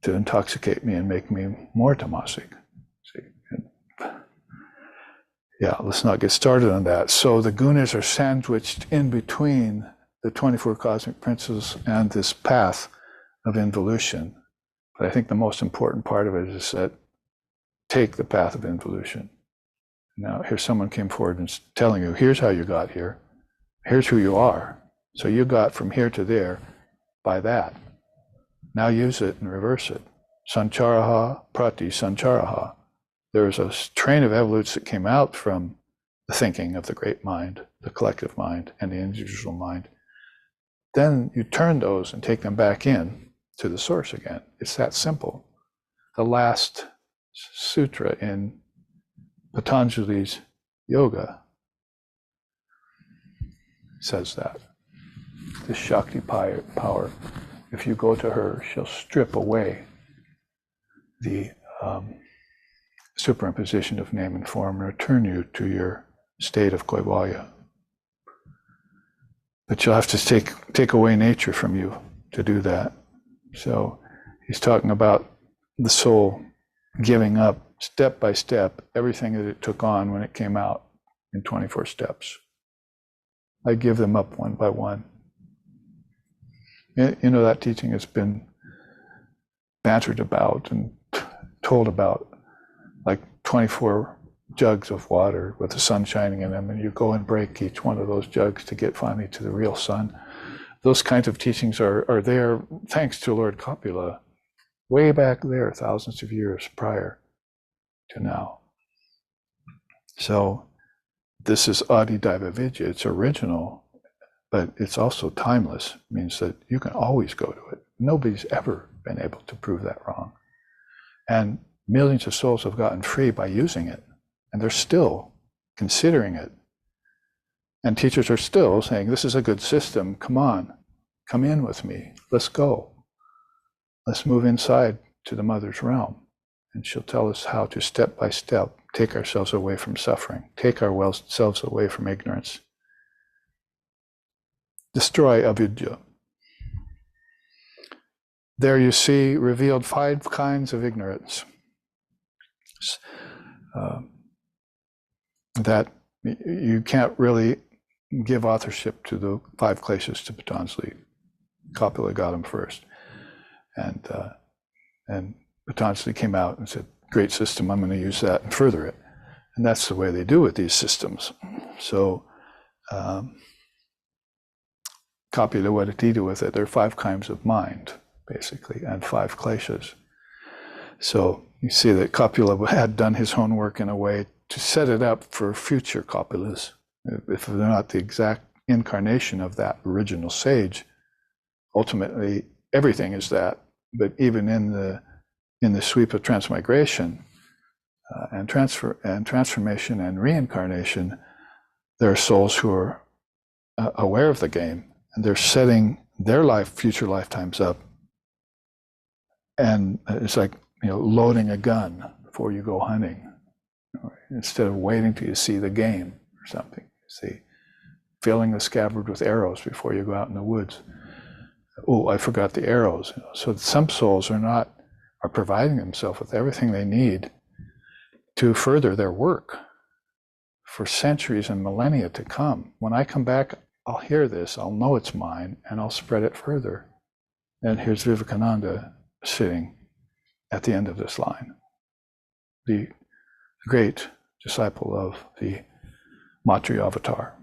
to intoxicate me and make me more tamasic. Yeah, let's not get started on that. So the gunas are sandwiched in between the 24 cosmic principles and this path of involution. But I think the most important part of it is that take the path of involution. Now, here someone came forward and telling you, here's how you got here. Here's who you are. So you got from here to there by that. Now use it and reverse it. Sancharaha, prati sancharaha. There was a train of evolutes that came out from the thinking of the great mind, the collective mind, and the individual mind. Then you turn those and take them back in to the source again. It's that simple. The last sutra in Patanjali's yoga says that. This Shakti power, if you go to her, she'll strip away the superimposition of name and form and return you to your state of Kaivalya. But you'll have to take away nature from you to do that. So he's talking about the soul giving up step by step everything that it took on when it came out in 24 steps. I give them up one by one. That teaching has been bantered about and told about like 24 jugs of water with the sun shining in them, and you go and break each one of those jugs to get finally to the real sun. Those kinds of teachings are there thanks to Lord Copula, way back there, thousands of years prior to now. So this is Adi Daiva Vidya. It's original, but it's also timeless. It means that you can always go to it. Nobody's ever been able to prove that wrong. And millions of souls have gotten free by using it, and they're still considering it. And teachers are still saying, this is a good system, come on, come in with me, let's go. Let's move inside to the mother's realm. And she'll tell us how to step by step take ourselves away from suffering, take ourselves away from ignorance. Destroy avidya. There you see revealed 5 kinds of ignorance that you can't really give authorship to the 5 kleshas to Patanjali. Copula got them first. And Patanjali came out and said, great system, I'm going to use that and further it. And that's the way they do with these systems. So Copula, what did he do with it? There are 5 kinds of mind, basically, and 5 kleshas. So you see that Copula had done his own work in a way to set it up for future Copulas. If they're not the exact incarnation of that original sage, ultimately everything is that. But even in the sweep of transmigration and transformation and reincarnation, there are souls who are aware of the game, and they're setting their future lifetimes up. And it's like, loading a gun before you go hunting, instead of waiting till you see the game or something. See, filling the scabbard with arrows before you go out in the woods. Oh, I forgot the arrows. So some souls are providing themselves with everything they need to further their work for centuries and millennia to come. When I come back, I'll hear this, I'll know it's mine, and I'll spread it further. And here's Vivekananda sitting at the end of this line, the great disciple of the Matri avatar,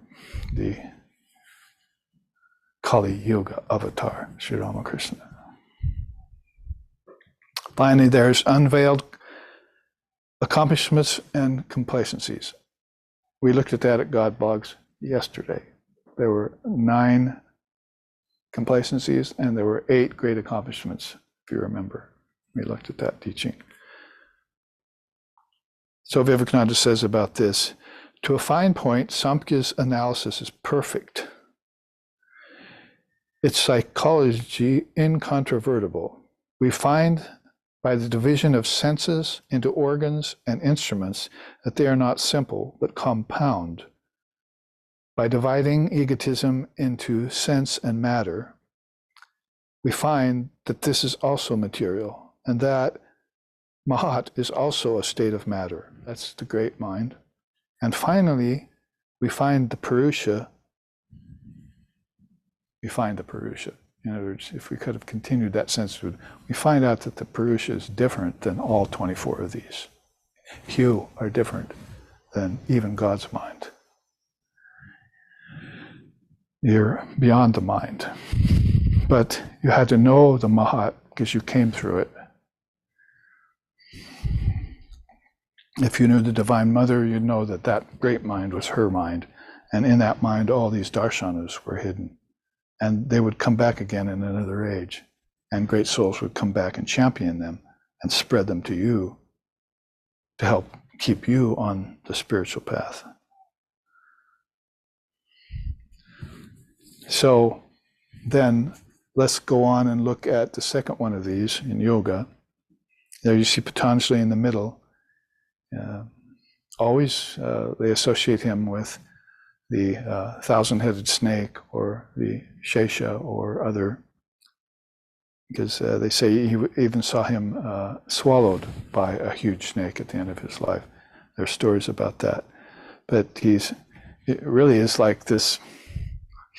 the Kali Yuga avatar, Sri Ramakrishna. Finally, there's unveiled accomplishments and complacencies. We looked at that at God Blogs yesterday. There were 9 complacencies and there were 8 great accomplishments, if you remember. We looked at that teaching. So Vivekananda says about this, to a fine point, Samkhya's analysis is perfect. Its psychology incontrovertible. We find by the division of senses into organs and instruments that they are not simple, but compound. By dividing egotism into sense and matter, we find that this is also material, and that Mahat is also a state of matter. That's the great mind. And finally, we find the Purusha. In other words, if we could have continued that sense, we find out that the Purusha is different than all 24 of these. You are different than even God's mind. You're beyond the mind. But you had to know the Mahat because you came through it. If you knew the Divine Mother, you'd know that that great mind was her mind. And in that mind, all these darshanas were hidden. And they would come back again in another age. And great souls would come back and champion them and spread them to you to help keep you on the spiritual path. So then let's go on and look at the second one of these in yoga. There you see Patanjali in the middle. Always they associate him with the 1,000-headed snake or the Shesha or other, because they say he even saw him swallowed by a huge snake at the end of his life. There are stories about that. But it really is like this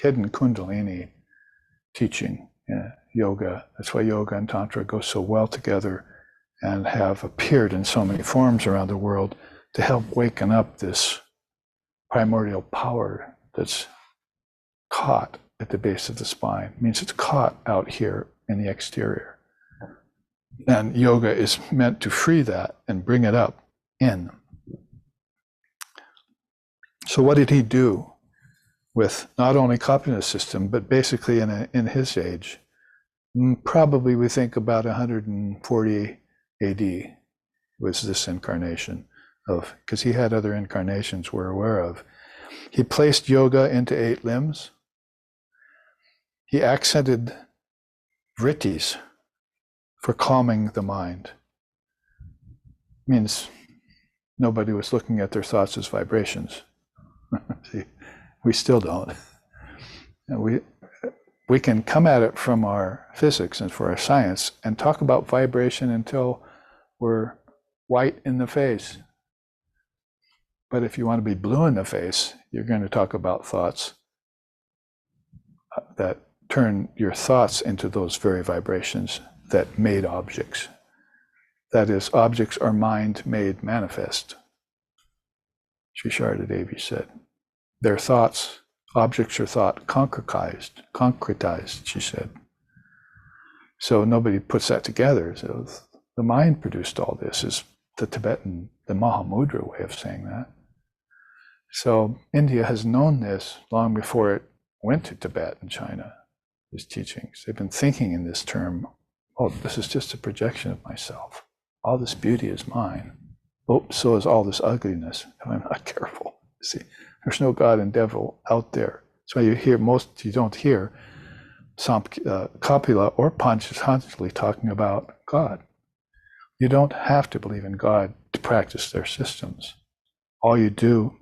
hidden Kundalini teaching, yoga. That's why yoga and Tantra go so well together and have appeared in so many forms around the world, to help waken up this primordial power that's caught at the base of the spine. It means it's caught out here in the exterior. And yoga is meant to free that and bring it up in. So what did he do with not only Kapil's system, but basically in his age? Probably we think about 140 AD was this incarnation of, because he had other incarnations we're aware of. He placed yoga into 8 limbs. He accented vrittis for calming the mind. Means nobody was looking at their thoughts as vibrations. See, we still don't. And we can come at it from our physics and for our science and talk about vibration until we're white in the face. But if you want to be blue in the face, you're going to talk about thoughts that turn your thoughts into those very vibrations that made objects. That is, objects are mind made manifest. Sri Sharda Devi said, their thoughts, objects are thought concretized, she said. So nobody puts that together. So the mind produced all this is the Tibetan, the Mahamudra way of saying that. So India has known this long before it went to Tibet and China, these teachings. They've been thinking in this term, oh, this is just a projection of myself. All this beauty is mine. Oh, so is all this ugliness if I'm not careful. See, there's no God and devil out there. That's why you don't hear Kapila or Panchatanjali talking about God. You don't have to believe in God to practice their systems. All you do,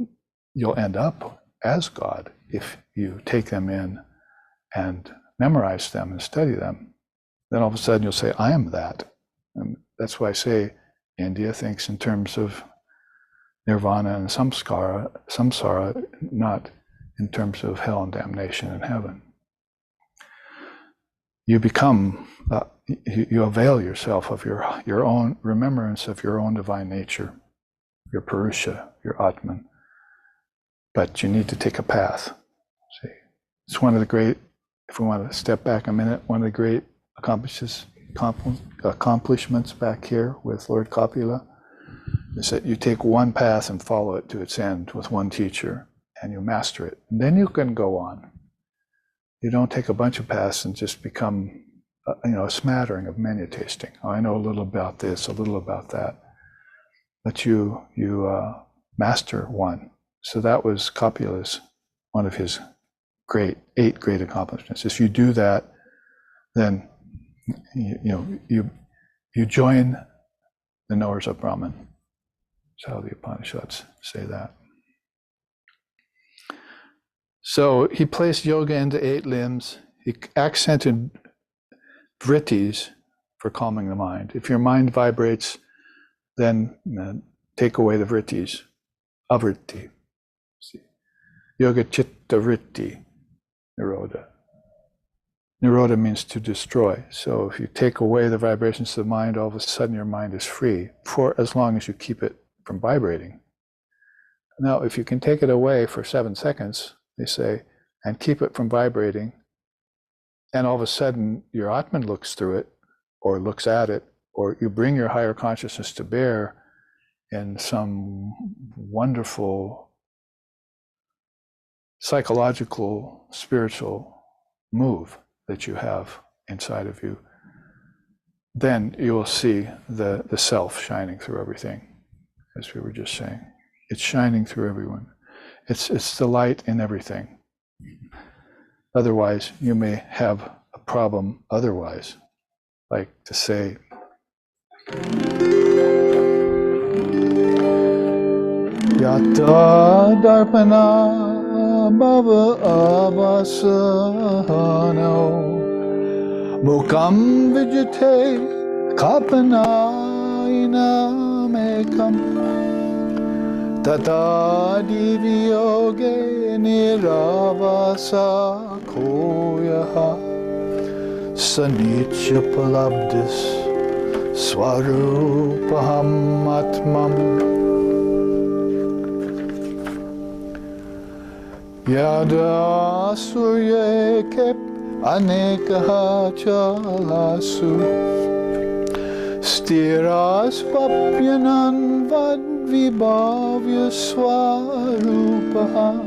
you'll end up as God if you take them in and memorize them and study them. Then all of a sudden you'll say, I am that. And that's why I say India thinks in terms of nirvana and samsara, not in terms of hell and damnation and heaven. You become, you avail yourself of your own remembrance of your own divine nature, your Purusha, your Atman. But you need to take a path. See, it's one of the great, if we want to step back a minute, one of the great accomplishments back here with Lord Kapila is that you take one path and follow it to its end with one teacher and you master it. And then you can go on. You don't take a bunch of paths and just become a smattering of menu tasting. Oh, I know a little about this, a little about that. But you master one. So that was Kapila's, one of his 8 great accomplishments. If you do that, then you join the knowers of Brahman. That's how the Upanishads say that. So he placed yoga into 8 limbs. He accented vrittis for calming the mind. If your mind vibrates, then take away the vrittis, avritti. Yoga chitta vritti, nirodha. Nirodha means to destroy. So if you take away the vibrations of the mind, all of a sudden your mind is free, for as long as you keep it from vibrating. Now, if you can take it away for 7 seconds, they say, and keep it from vibrating, and all of a sudden your Atman looks through it, or looks at it, or you bring your higher consciousness to bear in some wonderful psychological, spiritual move that you have inside of you, then you will see the self shining through everything, as we were just saying. It's shining through everyone. It's the light in everything. Otherwise, you may have a problem otherwise, like to say, Yata darpana bhava avasano mukam vijate kapana inamekam tata diviyoge niravasa koyaha sanitya palabdis swarupaham atmam. Yada surya kep anekaha chalasu stiras papyanan vad vibhavya swarupaha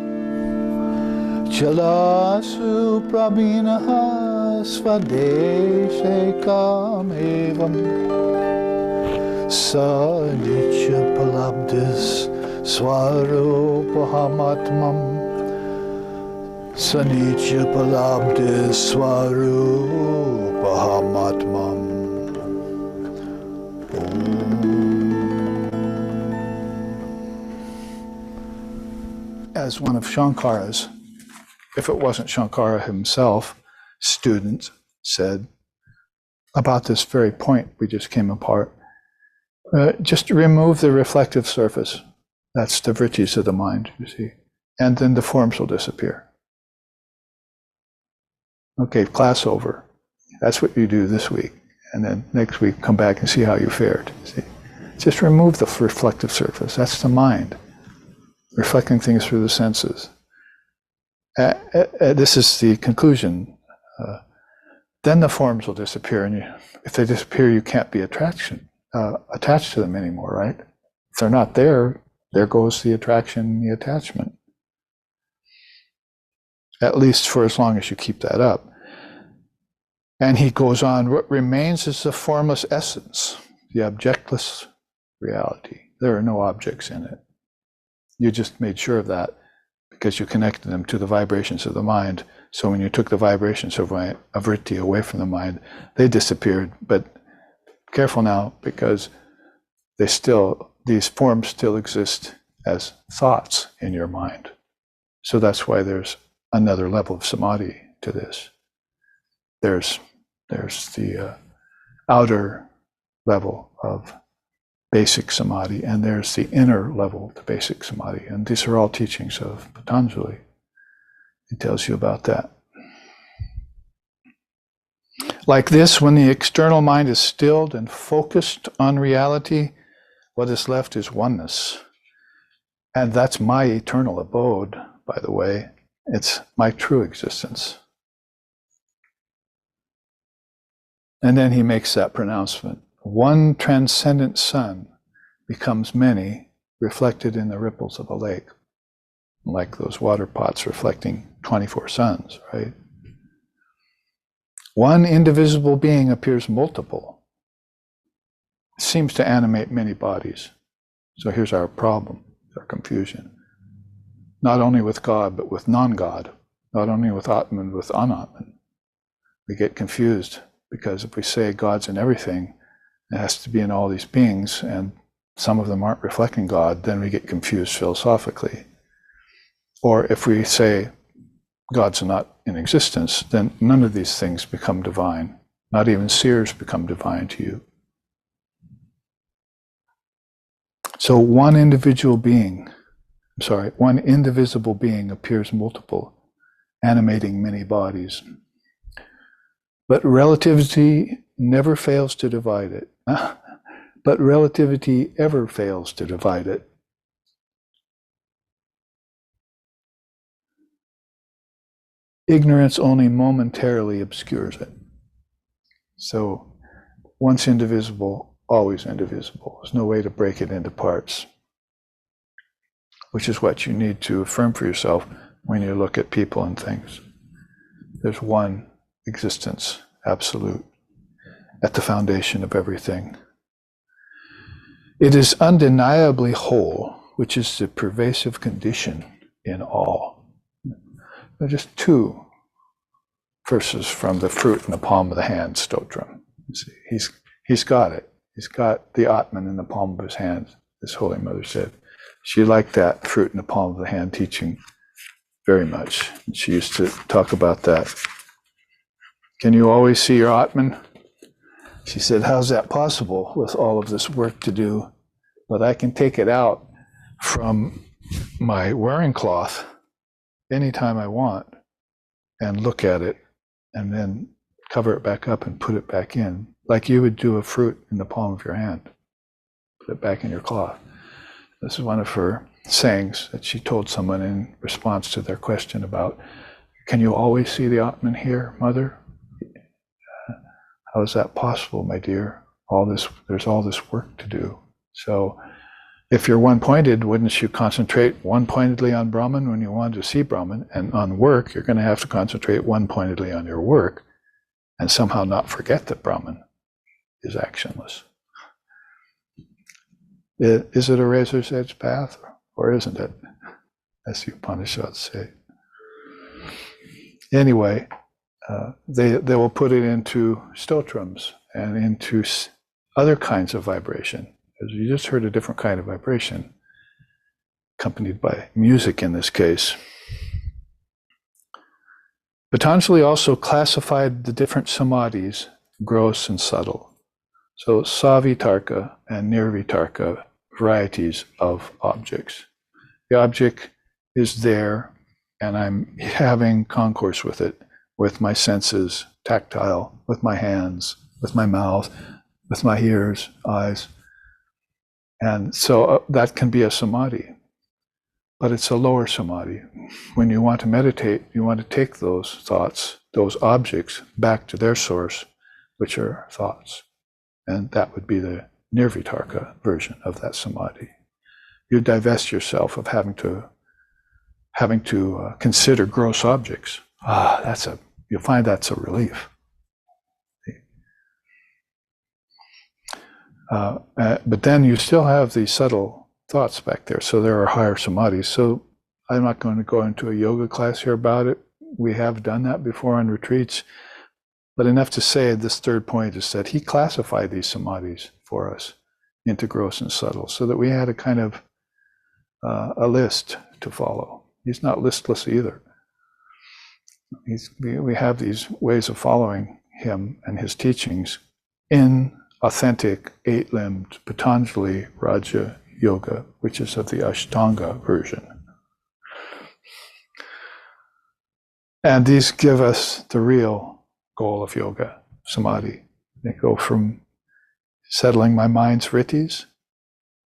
chalasu prabhinaha svadeshe kamevam saditya palabdis swarupahamatmam Sanitya palabdis swarupahamatmam. As one of Shankara's, if it wasn't Shankara himself, student said about this very point we just came apart, just remove the reflective surface. That's the vrittis of the mind, you see. And then the forms will disappear. Okay, class over. That's what you do this week. And then next week, come back and see how you fared. See? Just remove the reflective surface. That's the mind, reflecting things through the senses. This is the conclusion. Then the forms will disappear. And if they disappear, you can't be attached to them anymore, right? If they're not there, there goes the attraction, the attachment. At least for as long as you keep that up. And he goes on, what remains is the formless essence, the objectless reality. There are no objects in it. You just made sure of that because you connected them to the vibrations of the mind. So when you took the vibrations of vritti away from the mind, they disappeared. But careful now, because these forms still exist as thoughts in your mind. So that's why there's another level of samadhi to this. There's the outer level of basic samadhi, and there's the inner level to basic samadhi. And these are all teachings of Patanjali. He tells you about that. Like this, when the external mind is stilled and focused on reality, what is left is oneness. And that's my eternal abode, by the way. It's my true existence. And then he makes that pronouncement. One transcendent sun becomes many, reflected in the ripples of a lake, like those water pots reflecting 24 suns, right? One indivisible being appears multiple. It seems to animate many bodies. So here's our problem, our confusion. Not only with God, but with non-God. Not only with Atman, with Anatman. We get confused because if we say God's in everything, it has to be in all these beings, and some of them aren't reflecting God, then we get confused philosophically. Or if we say God's not in existence, then none of these things become divine. Not even seers become divine to you. So one indivisible being appears multiple, animating many bodies. But relativity never fails to divide it. But relativity ever fails to divide it. Ignorance only momentarily obscures it. So once indivisible, always indivisible. There's no way to break it into parts, which is what you need to affirm for yourself when you look at people and things. There's one existence, absolute, at the foundation of everything. It is undeniably whole, which is the pervasive condition in all. There are just two verses from the fruit in the palm of the hand stotram. He's got it. He's got the Atman in the palm of his hand, this Holy Mother said. She liked that fruit in the palm of the hand teaching very much. She used to talk about that. Can you always see your Atman? She said, how's that possible with all of this work to do? But I can take it out from my wearing cloth anytime I want and look at it and then cover it back up and put it back in, like you would do a fruit in the palm of your hand. Put it back in your cloth. This is one of her sayings that she told someone in response to their question about, can you always see the Atman here, Mother? How is that possible, my dear? There's all this work to do. So if you're one-pointed, wouldn't you concentrate one-pointedly on Brahman when you want to see Brahman? And on work, you're going to have to concentrate one-pointedly on your work and somehow not forget that Brahman is actionless. Is it a razor's edge path or isn't it? As the Upanishads say. Anyway, they will put it into stotrams and into other kinds of vibration. As you just heard a different kind of vibration, accompanied by music in this case. Patanjali also classified the different samadhis, gross and subtle. So savitarka and nirvitarka varieties of objects. The object is there and I'm having concourse with it, with my senses, tactile, with my hands, with my mouth, with my ears, eyes. And so that can be a samadhi, but it's a lower samadhi. When you want to meditate, you want to take those thoughts, those objects, back to their source, which are thoughts. And that would be the nirvitarka version of that samadhi. You divest yourself of having to consider gross objects. You'll find that's a relief. But then you still have these subtle thoughts back there. So there are higher samadhis. So I'm not going to go into a yoga class here about it. We have done that before on retreats. But enough to say this third point is that he classified these samadhis for us into gross and subtle so that we had a kind of a list to follow. He's not listless either. We have these ways of following him and his teachings in authentic eight-limbed Patanjali Raja Yoga, which is of the Ashtanga version. And these give us the real goal of yoga, samadhi. They go from settling my mind's vrittis,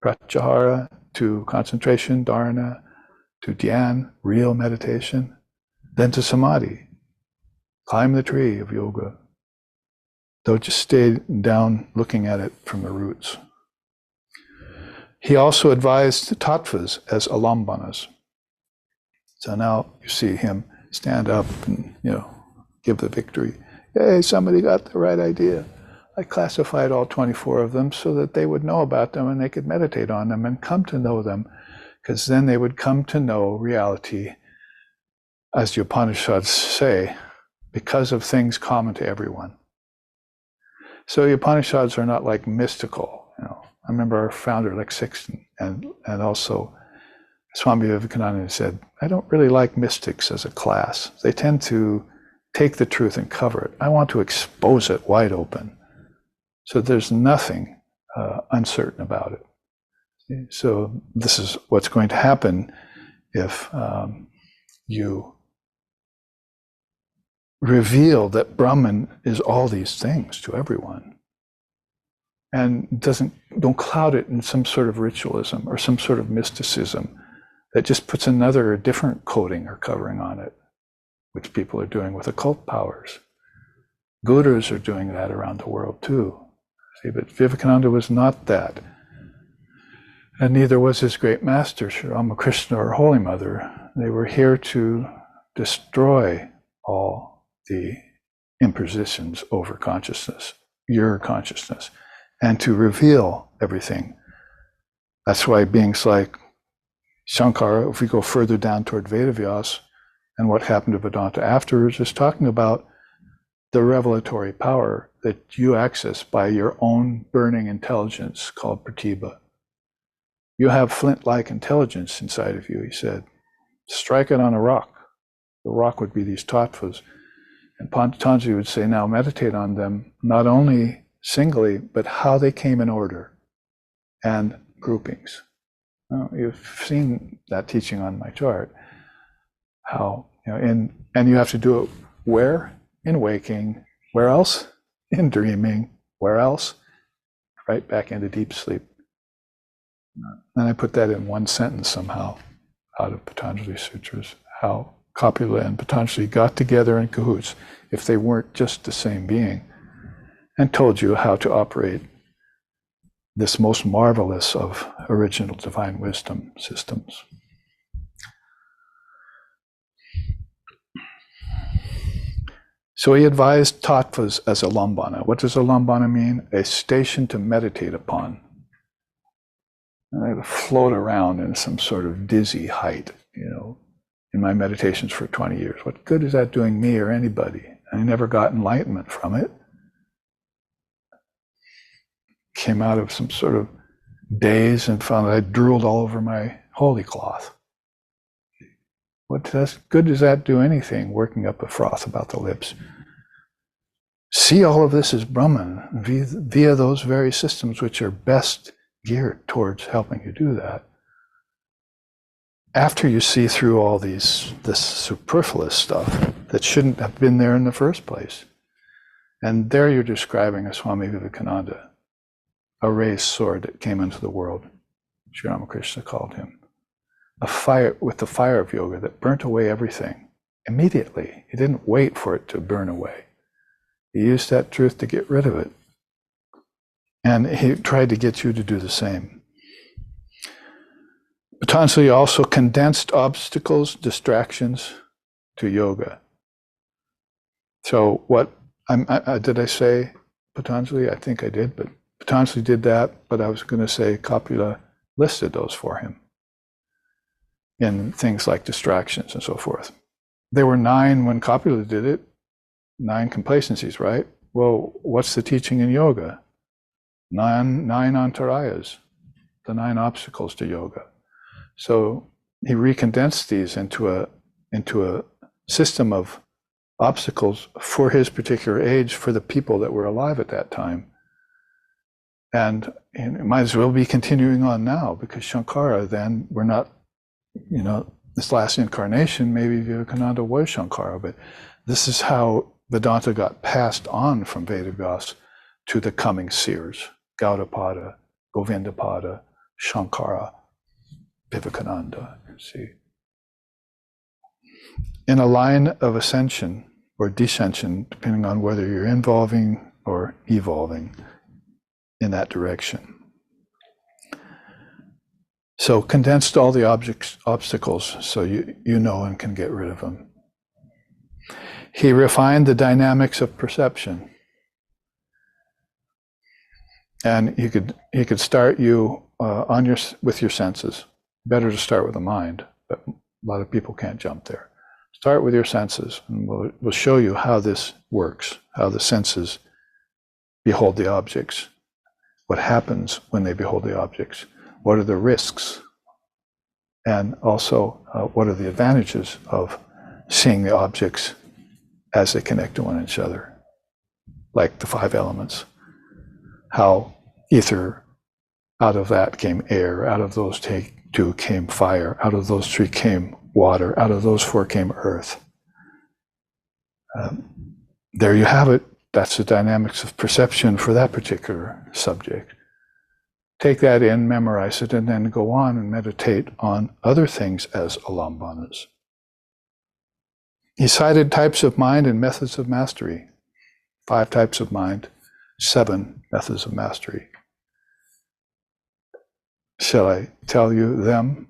pratyahara, to concentration, dharana, to dhyan, real meditation, then to samadhi. Climb the tree of yoga. Don't just stay down looking at it from the roots. He also advised the tattvas as alambanas. So now you see him stand up and, give the victory. Hey, somebody got the right idea. I classified all 24 of them so that they would know about them and they could meditate on them and come to know them, because then they would come to know reality, as the Upanishads say, because of things common to everyone. So the Upanishads are not like mystical. I remember our founder, Lex Sixten, and also Swami Vivekananda said, I don't really like mystics as a class. They tend to take the truth and cover it. I want to expose it wide open. So there's nothing uncertain about it. So this is what's going to happen if you reveal that Brahman is all these things to everyone, and don't cloud it in some sort of ritualism or some sort of mysticism that just puts a different coating or covering on it, which people are doing with occult powers. Gurus are doing that around the world too. See, but Vivekananda was not that. And neither was his great master, Sri Ramakrishna or Holy Mother. They were here to destroy all the impositions over consciousness, your consciousness, and to reveal everything. That's why beings like Shankara, if we go further down toward Vedavyas and what happened to Vedanta afterwards, is talking about the revelatory power that you access by your own burning intelligence called pratibha. You have flint-like intelligence inside of you, he said. Strike it on a rock. The rock would be these tattvas. And Patanjali would say, now meditate on them, not only singly, but how they came in order and groupings. Now, you've seen that teaching on my chart. How, and you have to do it where? In waking. Where else? In dreaming. Where else? Right back into deep sleep. And I put that in one sentence somehow out of Patanjali Sutras, how Copula and Patanjali got together in cahoots, if they weren't just the same being, and told you how to operate this most marvelous of original divine wisdom systems. So he advised tattvas as a lambana. What does a lambana mean? A station to meditate upon. And I float around in some sort of dizzy height, in my meditations for 20 years. What good is that doing me or anybody? I never got enlightenment from it. Came out of some sort of daze and found that I drooled all over my holy cloth. What good does that do anything, working up a froth about the lips? See all of this as Brahman via those very systems which are best geared towards helping you do that. After you see through all this superfluous stuff that shouldn't have been there in the first place. And there you're describing a Swami Vivekananda, a raised sword that came into the world, Sri Ramakrishna called him. A fire with the fire of yoga that burnt away everything immediately. He didn't wait for it to burn away. He used that truth to get rid of it. And he tried to get you to do the same. Patanjali also condensed obstacles, distractions to yoga. So did I say Patanjali? I think I did, but Patanjali did that, but I was going to say Copula listed those for him in things like distractions and so forth. There were 9 when Copula did it, 9 complacencies, right? Well, what's the teaching in yoga? 9 antarayas, the 9 obstacles to yoga. So he recondensed these into a system of obstacles for his particular age, for the people that were alive at that time. And it might as well be continuing on now, because Shankara then, we're not, this last incarnation, maybe Vivekananda was Shankara, but this is how Vedanta got passed on from Vedavyas to the coming seers, Gaudapada, Govindapada, Shankara, Vivekananda, see. In a line of ascension or descension, depending on whether you're involving or evolving in that direction. So condensed all the obstacles so you know and can get rid of them. He refined the dynamics of perception. And he could start you with your senses. Better to start with the mind, but a lot of people can't jump there. Start with your senses, and we'll show you how this works, how the senses behold the objects, what happens when they behold the objects, what are the risks, and also what are the advantages of seeing the objects as they connect to one another, like the 5 elements. How ether, out of that came air, out of those 2 came fire, out of those 3 came water, out of those 4 came earth. There you have it. That's the dynamics of perception for that particular subject. Take that in, memorize it, and then go on and meditate on other things as alambanas. He cited types of mind and methods of mastery. 5 types of mind, 7 methods of mastery. Shall I tell you them?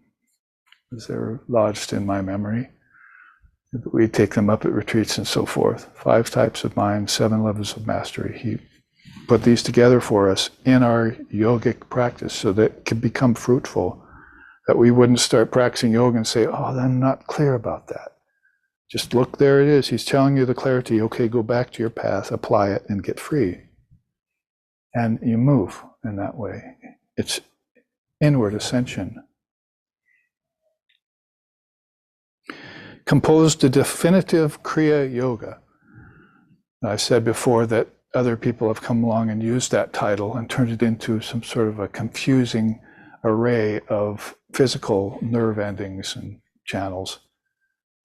Because they're lodged in my memory. We take them up at retreats and so forth. 5 types of mind, 7 levels of mastery. He put these together for us in our yogic practice so that it can become fruitful, that we wouldn't start practicing yoga and say, oh, I'm not clear about that. Just look, there it is. He's telling you the clarity. Okay, go back to your path, apply it, and get free. And you move in that way. It's inward ascension. Composed a definitive Kriya Yoga. I've said before that other people have come along and used that title and turned it into some sort of a confusing array of physical nerve endings and channels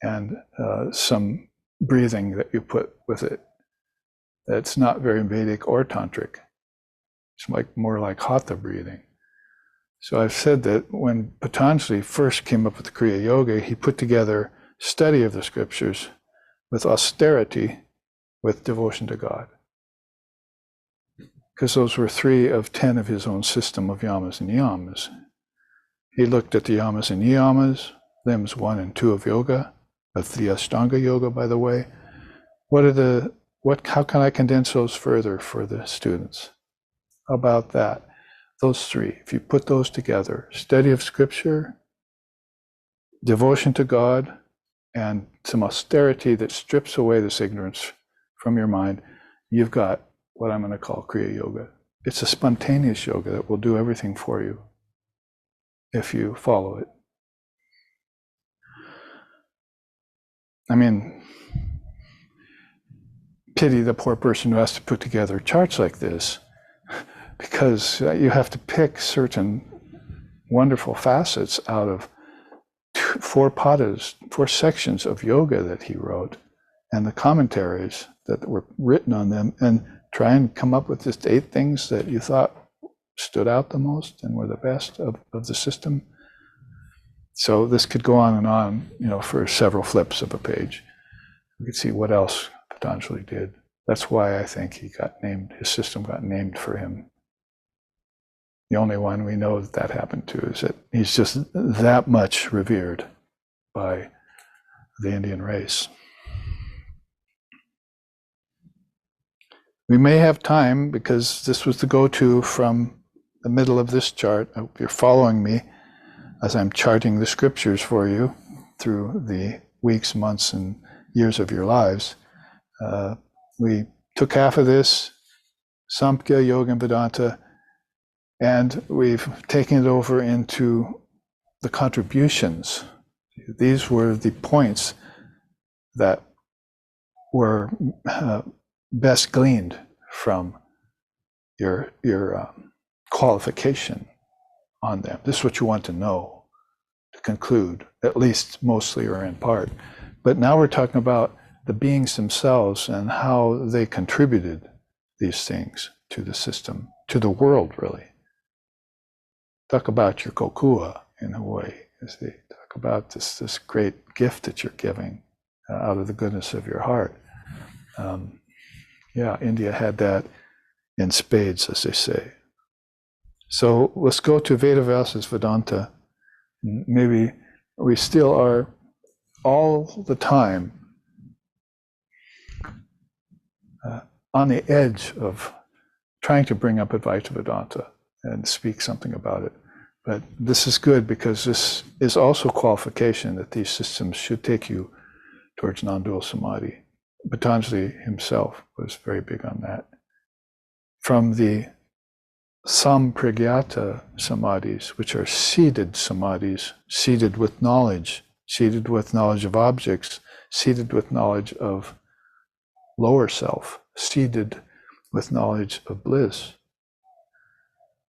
and some breathing that you put with it. That's not very Vedic or Tantric. It's more like Hatha breathing. So I've said that when Patanjali first came up with the Kriya Yoga, he put together study of the scriptures with austerity, with devotion to God. Because those were 3 of 10 of his own system of yamas and niyamas. He looked at the yamas and niyamas, limbs 1 and 2 of yoga, of the Ashtanga yoga, by the way. How can I condense those further for the students? How about that? Those 3, if you put those together, study of scripture, devotion to God, and some austerity that strips away this ignorance from your mind, you've got what I'm going to call Kriya Yoga. It's a spontaneous yoga that will do everything for you if you follow it. I mean, pity the poor person who has to put together charts like this, because you have to pick certain wonderful facets out of 4 padas, 4 sections of yoga that he wrote, and the commentaries that were written on them, and try and come up with just 8 things that you thought stood out the most and were the best of the system. So this could go on and on, for several flips of a page. We could see what else Patanjali did. That's why I think his system got named for him. The only one we know that happened to is that he's just that much revered by the Indian race. We may have time, because this was the go-to from the middle of this chart. I hope you're following me as I'm charting the scriptures for you through the weeks, months, and years of your lives. We took half of this, Sankhya, Yoga, and Vedanta, and we've taken it over into the contributions. These were the points that were best gleaned from your qualification on them. This is what you want to know to conclude, at least mostly or in part. But now we're talking about the beings themselves and how they contributed these things to the system, to the world, really. Talk about your kokua in Hawaii, as they talk about this great gift that you're giving out of the goodness of your heart. India had that in spades, as they say. So let's go to Vedavyas's Vedanta. Maybe we still are all the time on the edge of trying to bring up Advaita Vedanta and speak something about it. But this is good, because this is also qualification that these systems should take you towards non-dual samadhi. Patanjali himself was very big on that. From the sampragyata samadhis, which are seated samadhis, seated with knowledge of objects, seated with knowledge of lower self, seated with knowledge of bliss.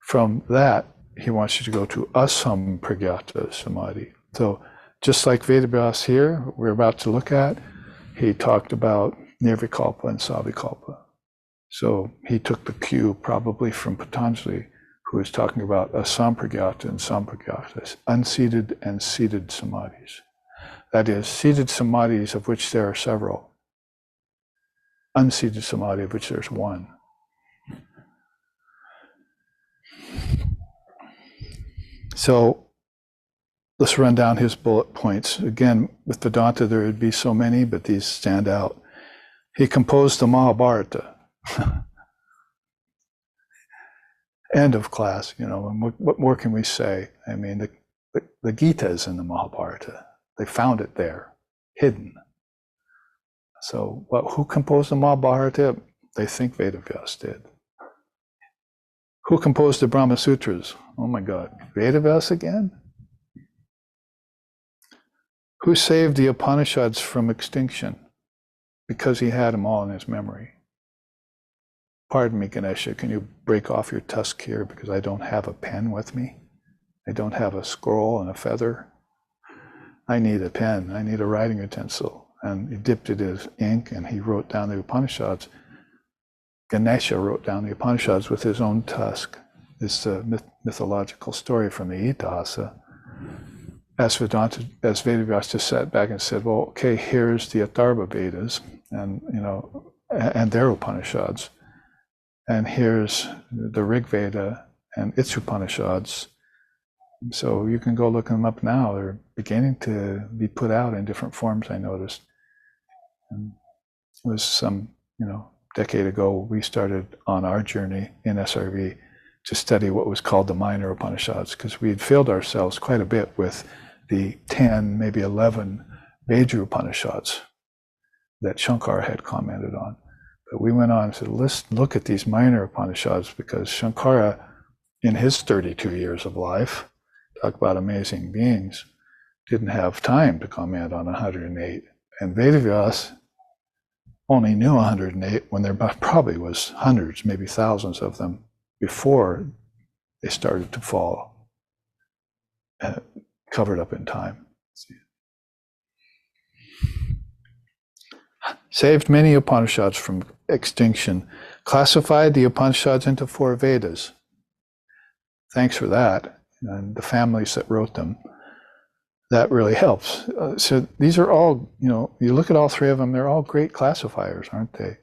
From that, he wants you to go to asampragyata samadhi. So just like Vedavyas here, we're about to look at, he talked about nirvikalpa and savikalpa. So he took the cue probably from Patanjali, who was talking about asampragyata and sampragyata, unseated and seated samadhis. That is, seated samadhis of which there are several, unseated samadhi of which there's one. So let's run down his bullet points. Again, with Vedanta, there would be so many, but these stand out. He composed the Mahabharata. End of class, and what more can we say? I mean, the Gita is in the Mahabharata. They found it there, hidden. So who composed the Mahabharata? They think Vedavyas did. Who composed the Brahma Sutras? Oh my God, Vedavyas again? Who saved the Upanishads from extinction? Because he had them all in his memory. Pardon me, Ganesha, can you break off your tusk here, because I don't have a pen with me? I don't have a scroll and a feather. I need a pen, I need a writing utensil. And he dipped it in his ink and he wrote down the Upanishads. Ganesha wrote down the Upanishads with his own tusk. this mythological story from the Itihasa. As Vedavyas just sat back and said, well, okay, here's the Atharva Vedas and their Upanishads, and here's the Rig Veda and its Upanishads. So you can go look them up now. They're beginning to be put out in different forms, I noticed. And it was some, decade ago, we started on our journey in SRV to study what was called the minor Upanishads, because we had filled ourselves quite a bit with the 10, maybe 11 major Upanishads that Shankara had commented on. But we went on and said, let's look at these minor Upanishads, because Shankara, in his 32 years of life, talk about amazing beings, didn't have time to comment on 108. And Vedavyas only knew 108 when there probably was hundreds, maybe thousands of them before they started to fall, covered up in time. Saved many Upanishads from extinction, classified the Upanishads into 4 Vedas. Thanks for that, and the families that wrote them. That really helps. So these are all, you look at all 3 of them, they're all great classifiers, aren't they?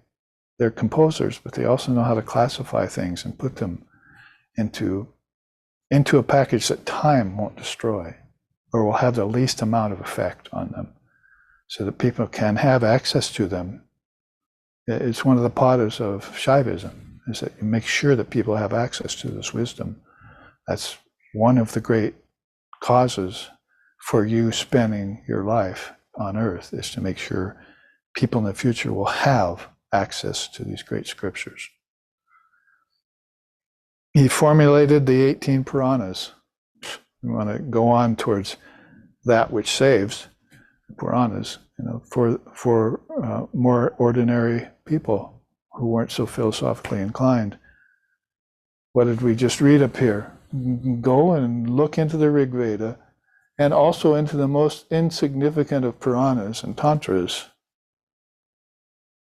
They're composers, but they also know how to classify things and put them into a package that time won't destroy, or will have the least amount of effect on them, so that people can have access to them. It's one of the padas of Shaivism, is that you make sure that people have access to this wisdom. That's one of the great causes for you spending your life on earth, is to make sure people in the future will have access to these great scriptures. He formulated the 18 Puranas. We want to go on towards that which saves, Puranas, for more ordinary people who weren't so philosophically inclined. What did we just read up here? Go and look into the Rig Veda, and also into the most insignificant of Puranas and Tantras,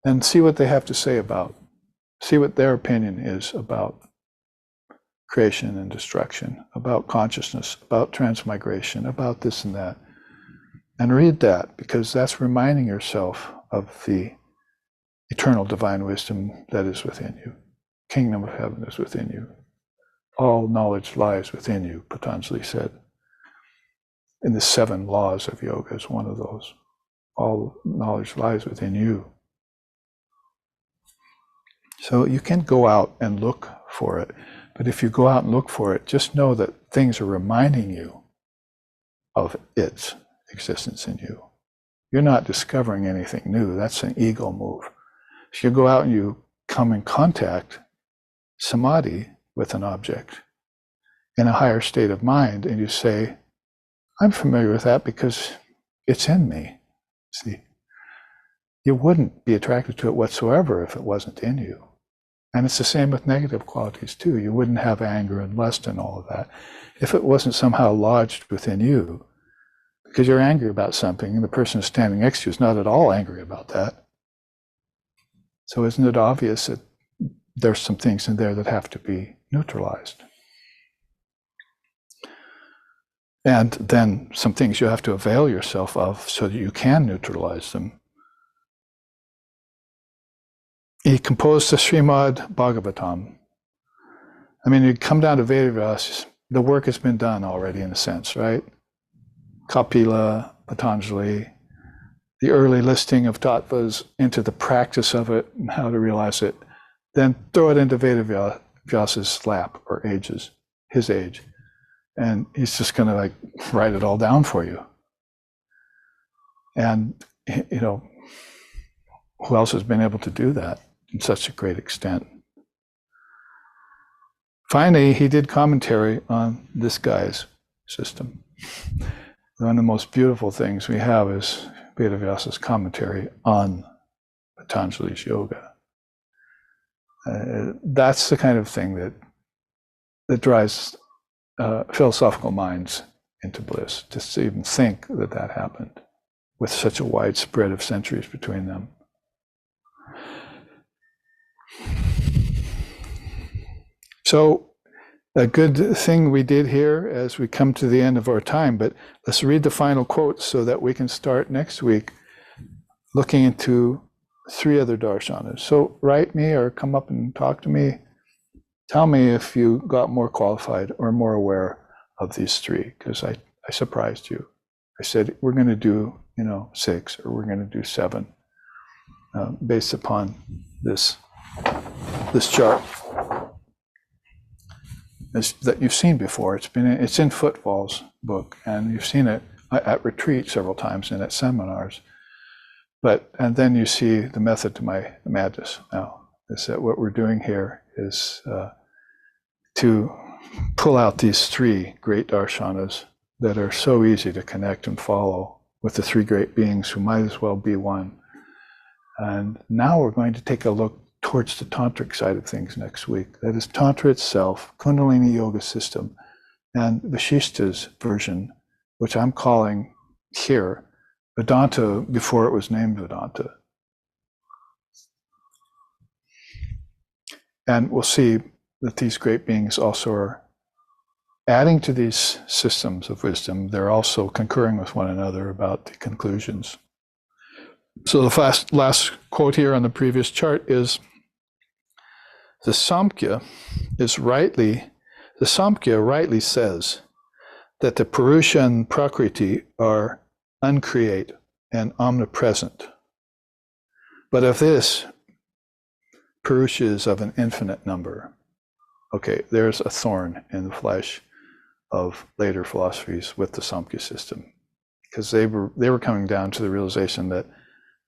and see what they have to say see what their opinion is about creation and destruction, about consciousness, about transmigration, about this and that. And read that, because that's reminding yourself of the eternal divine wisdom that is within you. Kingdom of heaven is within you. All knowledge lies within you, Patanjali said. In the 7 laws of yoga is one of those. All knowledge lies within you. So you can go out and look for it. But if you go out and look for it, just know that things are reminding you of its existence in you. You're not discovering anything new. That's an ego move. If you go out and you come in contact, samadhi, with an object in a higher state of mind, and you say, I'm familiar with that because it's in me. See, you wouldn't be attracted to it whatsoever if it wasn't in you. And it's the same with negative qualities too. You wouldn't have anger and lust and all of that if it wasn't somehow lodged within you, because you're angry about something and the person standing next to you is not at all angry about that. So isn't it obvious that there's some things in there that have to be neutralized? And then some things you have to avail yourself of so that you can neutralize them. He composed the Srimad Bhagavatam. I mean, you come down to Vedavyas, the work has been done already in a sense, right? Kapila, Patanjali, the early listing of tattvas into the practice of it and how to realize it. Then throw it into Vedavyas's lap, or his age. And he's just going to write it all down for you. And, who else has been able to do that in such a great extent? Finally, he did commentary on this guy's system. One of the most beautiful things we have is Vedavyasa's commentary on Patanjali's yoga. That's the kind of thing that drives philosophical minds into bliss, just to even think that happened with such a wide spread of centuries between them. So a good thing we did here as we come to the end of our time, but let's read the final quotes so that we can start next week looking into 3 other darshanas. So write me or come up and talk to me. Tell me if you got more qualified or more aware of these 3, because I surprised you. I said, we're going to do, 6 or we're going to do 7 based upon this chart that you've seen before. It's in Footfall's book, and you've seen it at retreat several times and at seminars. And then you see the method to my madness now, is that what we're doing here is to pull out these 3 great darshanas that are so easy to connect and follow with the 3 great beings who might as well be one. And now we're going to take a look towards the tantric side of things next week. That is Tantra itself, Kundalini Yoga system, and Vashishta's version, which I'm calling here Vedanta before it was named Vedanta. And we'll see that these great beings also are adding to these systems of wisdom. They're also concurring with one another about the conclusions. So the last quote here on the previous chart is, the Samkhya rightly says that the Purusha and Prakriti are uncreate and omnipresent. But of this, Purusha is of an infinite number. Okay, there's a thorn in the flesh of later philosophies with the Samkhya system, because they were coming down to the realization that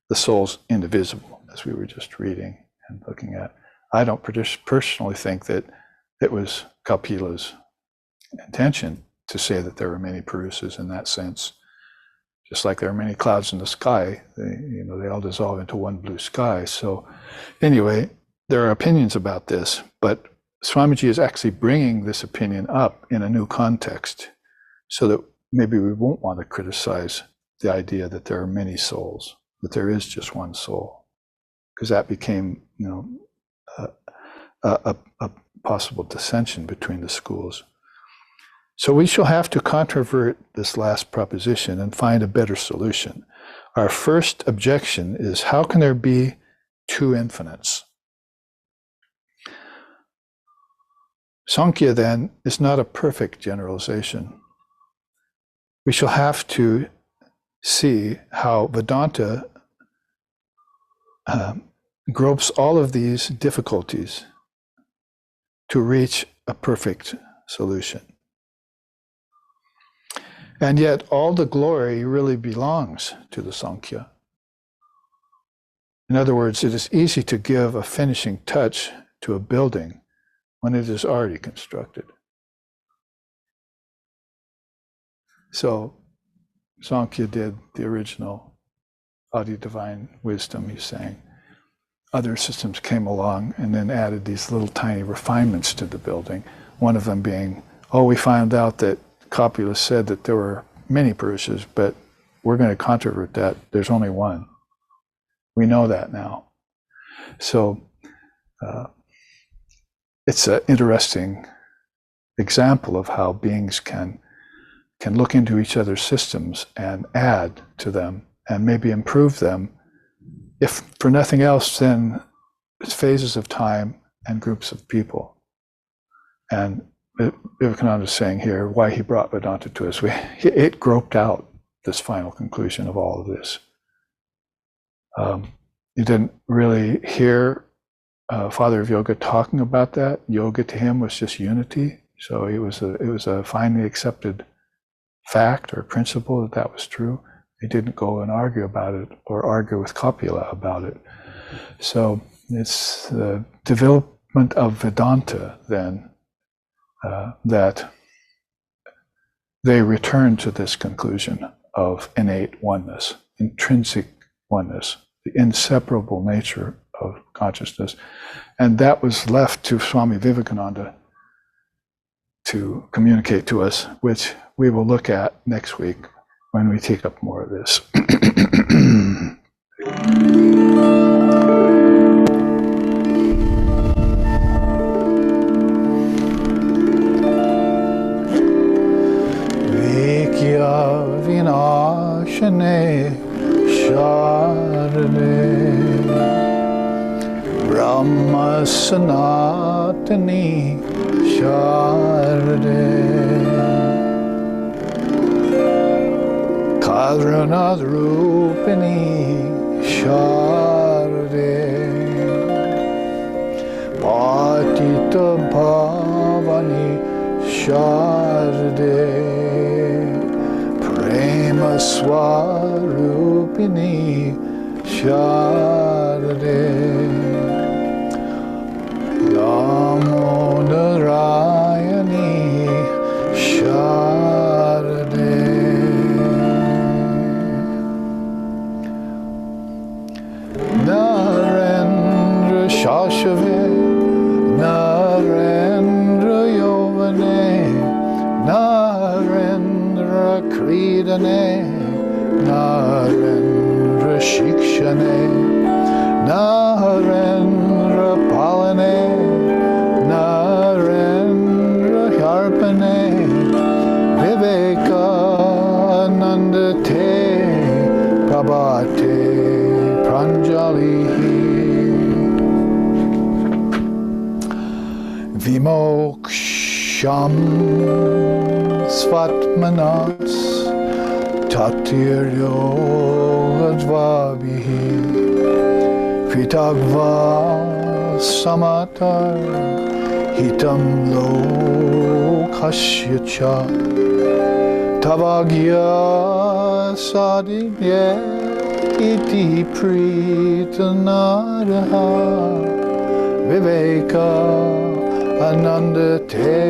the soul's indivisible, as we were just reading and looking at. I don't personally think that it was Kapila's intention to say that there were many Purusas in that sense. Just like there are many clouds in the sky, they all dissolve into one blue sky. So anyway, there are opinions about this, but Swamiji is actually bringing this opinion up in a new context so that maybe we won't want to criticize the idea that there are many souls, that there is just one soul, because that became, a possible dissension between the schools. So we shall have to controvert this last proposition and find a better solution. Our first objection is, how can there be 2 infinites? Sankhya, then, is not a perfect generalization. We shall have to see how Vedanta gropes all of these difficulties to reach a perfect solution. And yet all the glory really belongs to the Sankhya. In other words, it is easy to give a finishing touch to a building when it is already constructed. So Sankhya did the original Adi Divine Wisdom, he's saying. Other systems came along and then added these little tiny refinements to the building. One of them being, we found out that Kapila said that there were many Purushas, but we're going to controvert that. There's only one. We know that now. So it's an interesting example of how beings can look into each other's systems and add to them and maybe improve them, if for nothing else than phases of time and groups of people. And Vivekananda is saying here why he brought Vedanta to us. It groped out this final conclusion of all of this. You didn't really hear Father of Yoga talking about that. Yoga to him was just unity. So it was a finally accepted fact or principle that was true. He didn't go and argue about it or argue with Kapila about it. So it's the development of Vedanta then that they return to this conclusion of innate oneness, intrinsic oneness, the inseparable nature of consciousness. And that was left to Swami Vivekananda to communicate to us, which we will look at next week when we take up more of this. Shikshane Sharade Brahma Sanatani Sharade Karunad Rupini Sharade Patita Bhavani Sharade Prema Swarupini Sharade Namo Narayani Sharade Narendra Shashave Narendra Yovane Narendra Kridane Narendra Shikshane Narendra Palane Narendra Harpane Vivekananda Te Prabhate Pranjali Vimoksham Svatmanas Tatir Yogadvabihi Fitagva Samatar Hitam Lokashyacha Tavagya Sadhya Iti Pritanaraha Viveka Ananda Te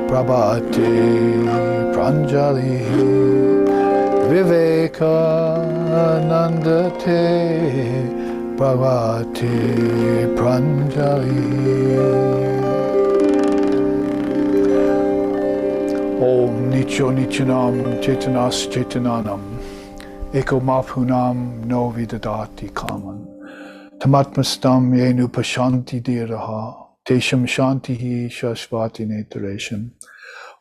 Prabhate Pranjali Viveka Ananda Te Prabhate Pranjali Om Nicho Nichanam Chetanas Chetananam Eko Maphunam No Vidadati Kaman Tamatmastam Yenu Pashanti Diraha Tesham Shantihi Shashvati Netaresham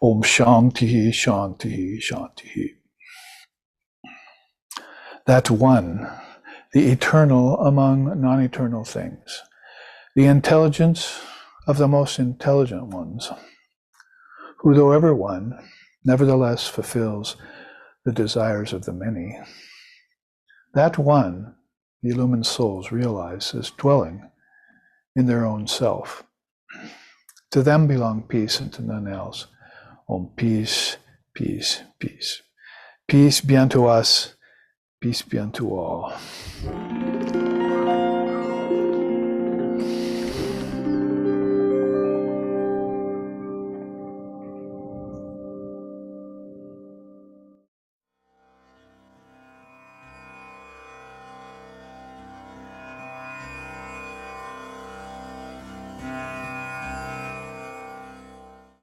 Om Shantihi Shantihi Shantihi. That one, the eternal among non-eternal things, the intelligence of the most intelligent ones, who though ever one, nevertheless fulfills the desires of the many. That one, the illumined souls realize as dwelling in their own self. To them belong peace and to none else. Om peace, peace, peace. Peace be unto us, peace be unto all.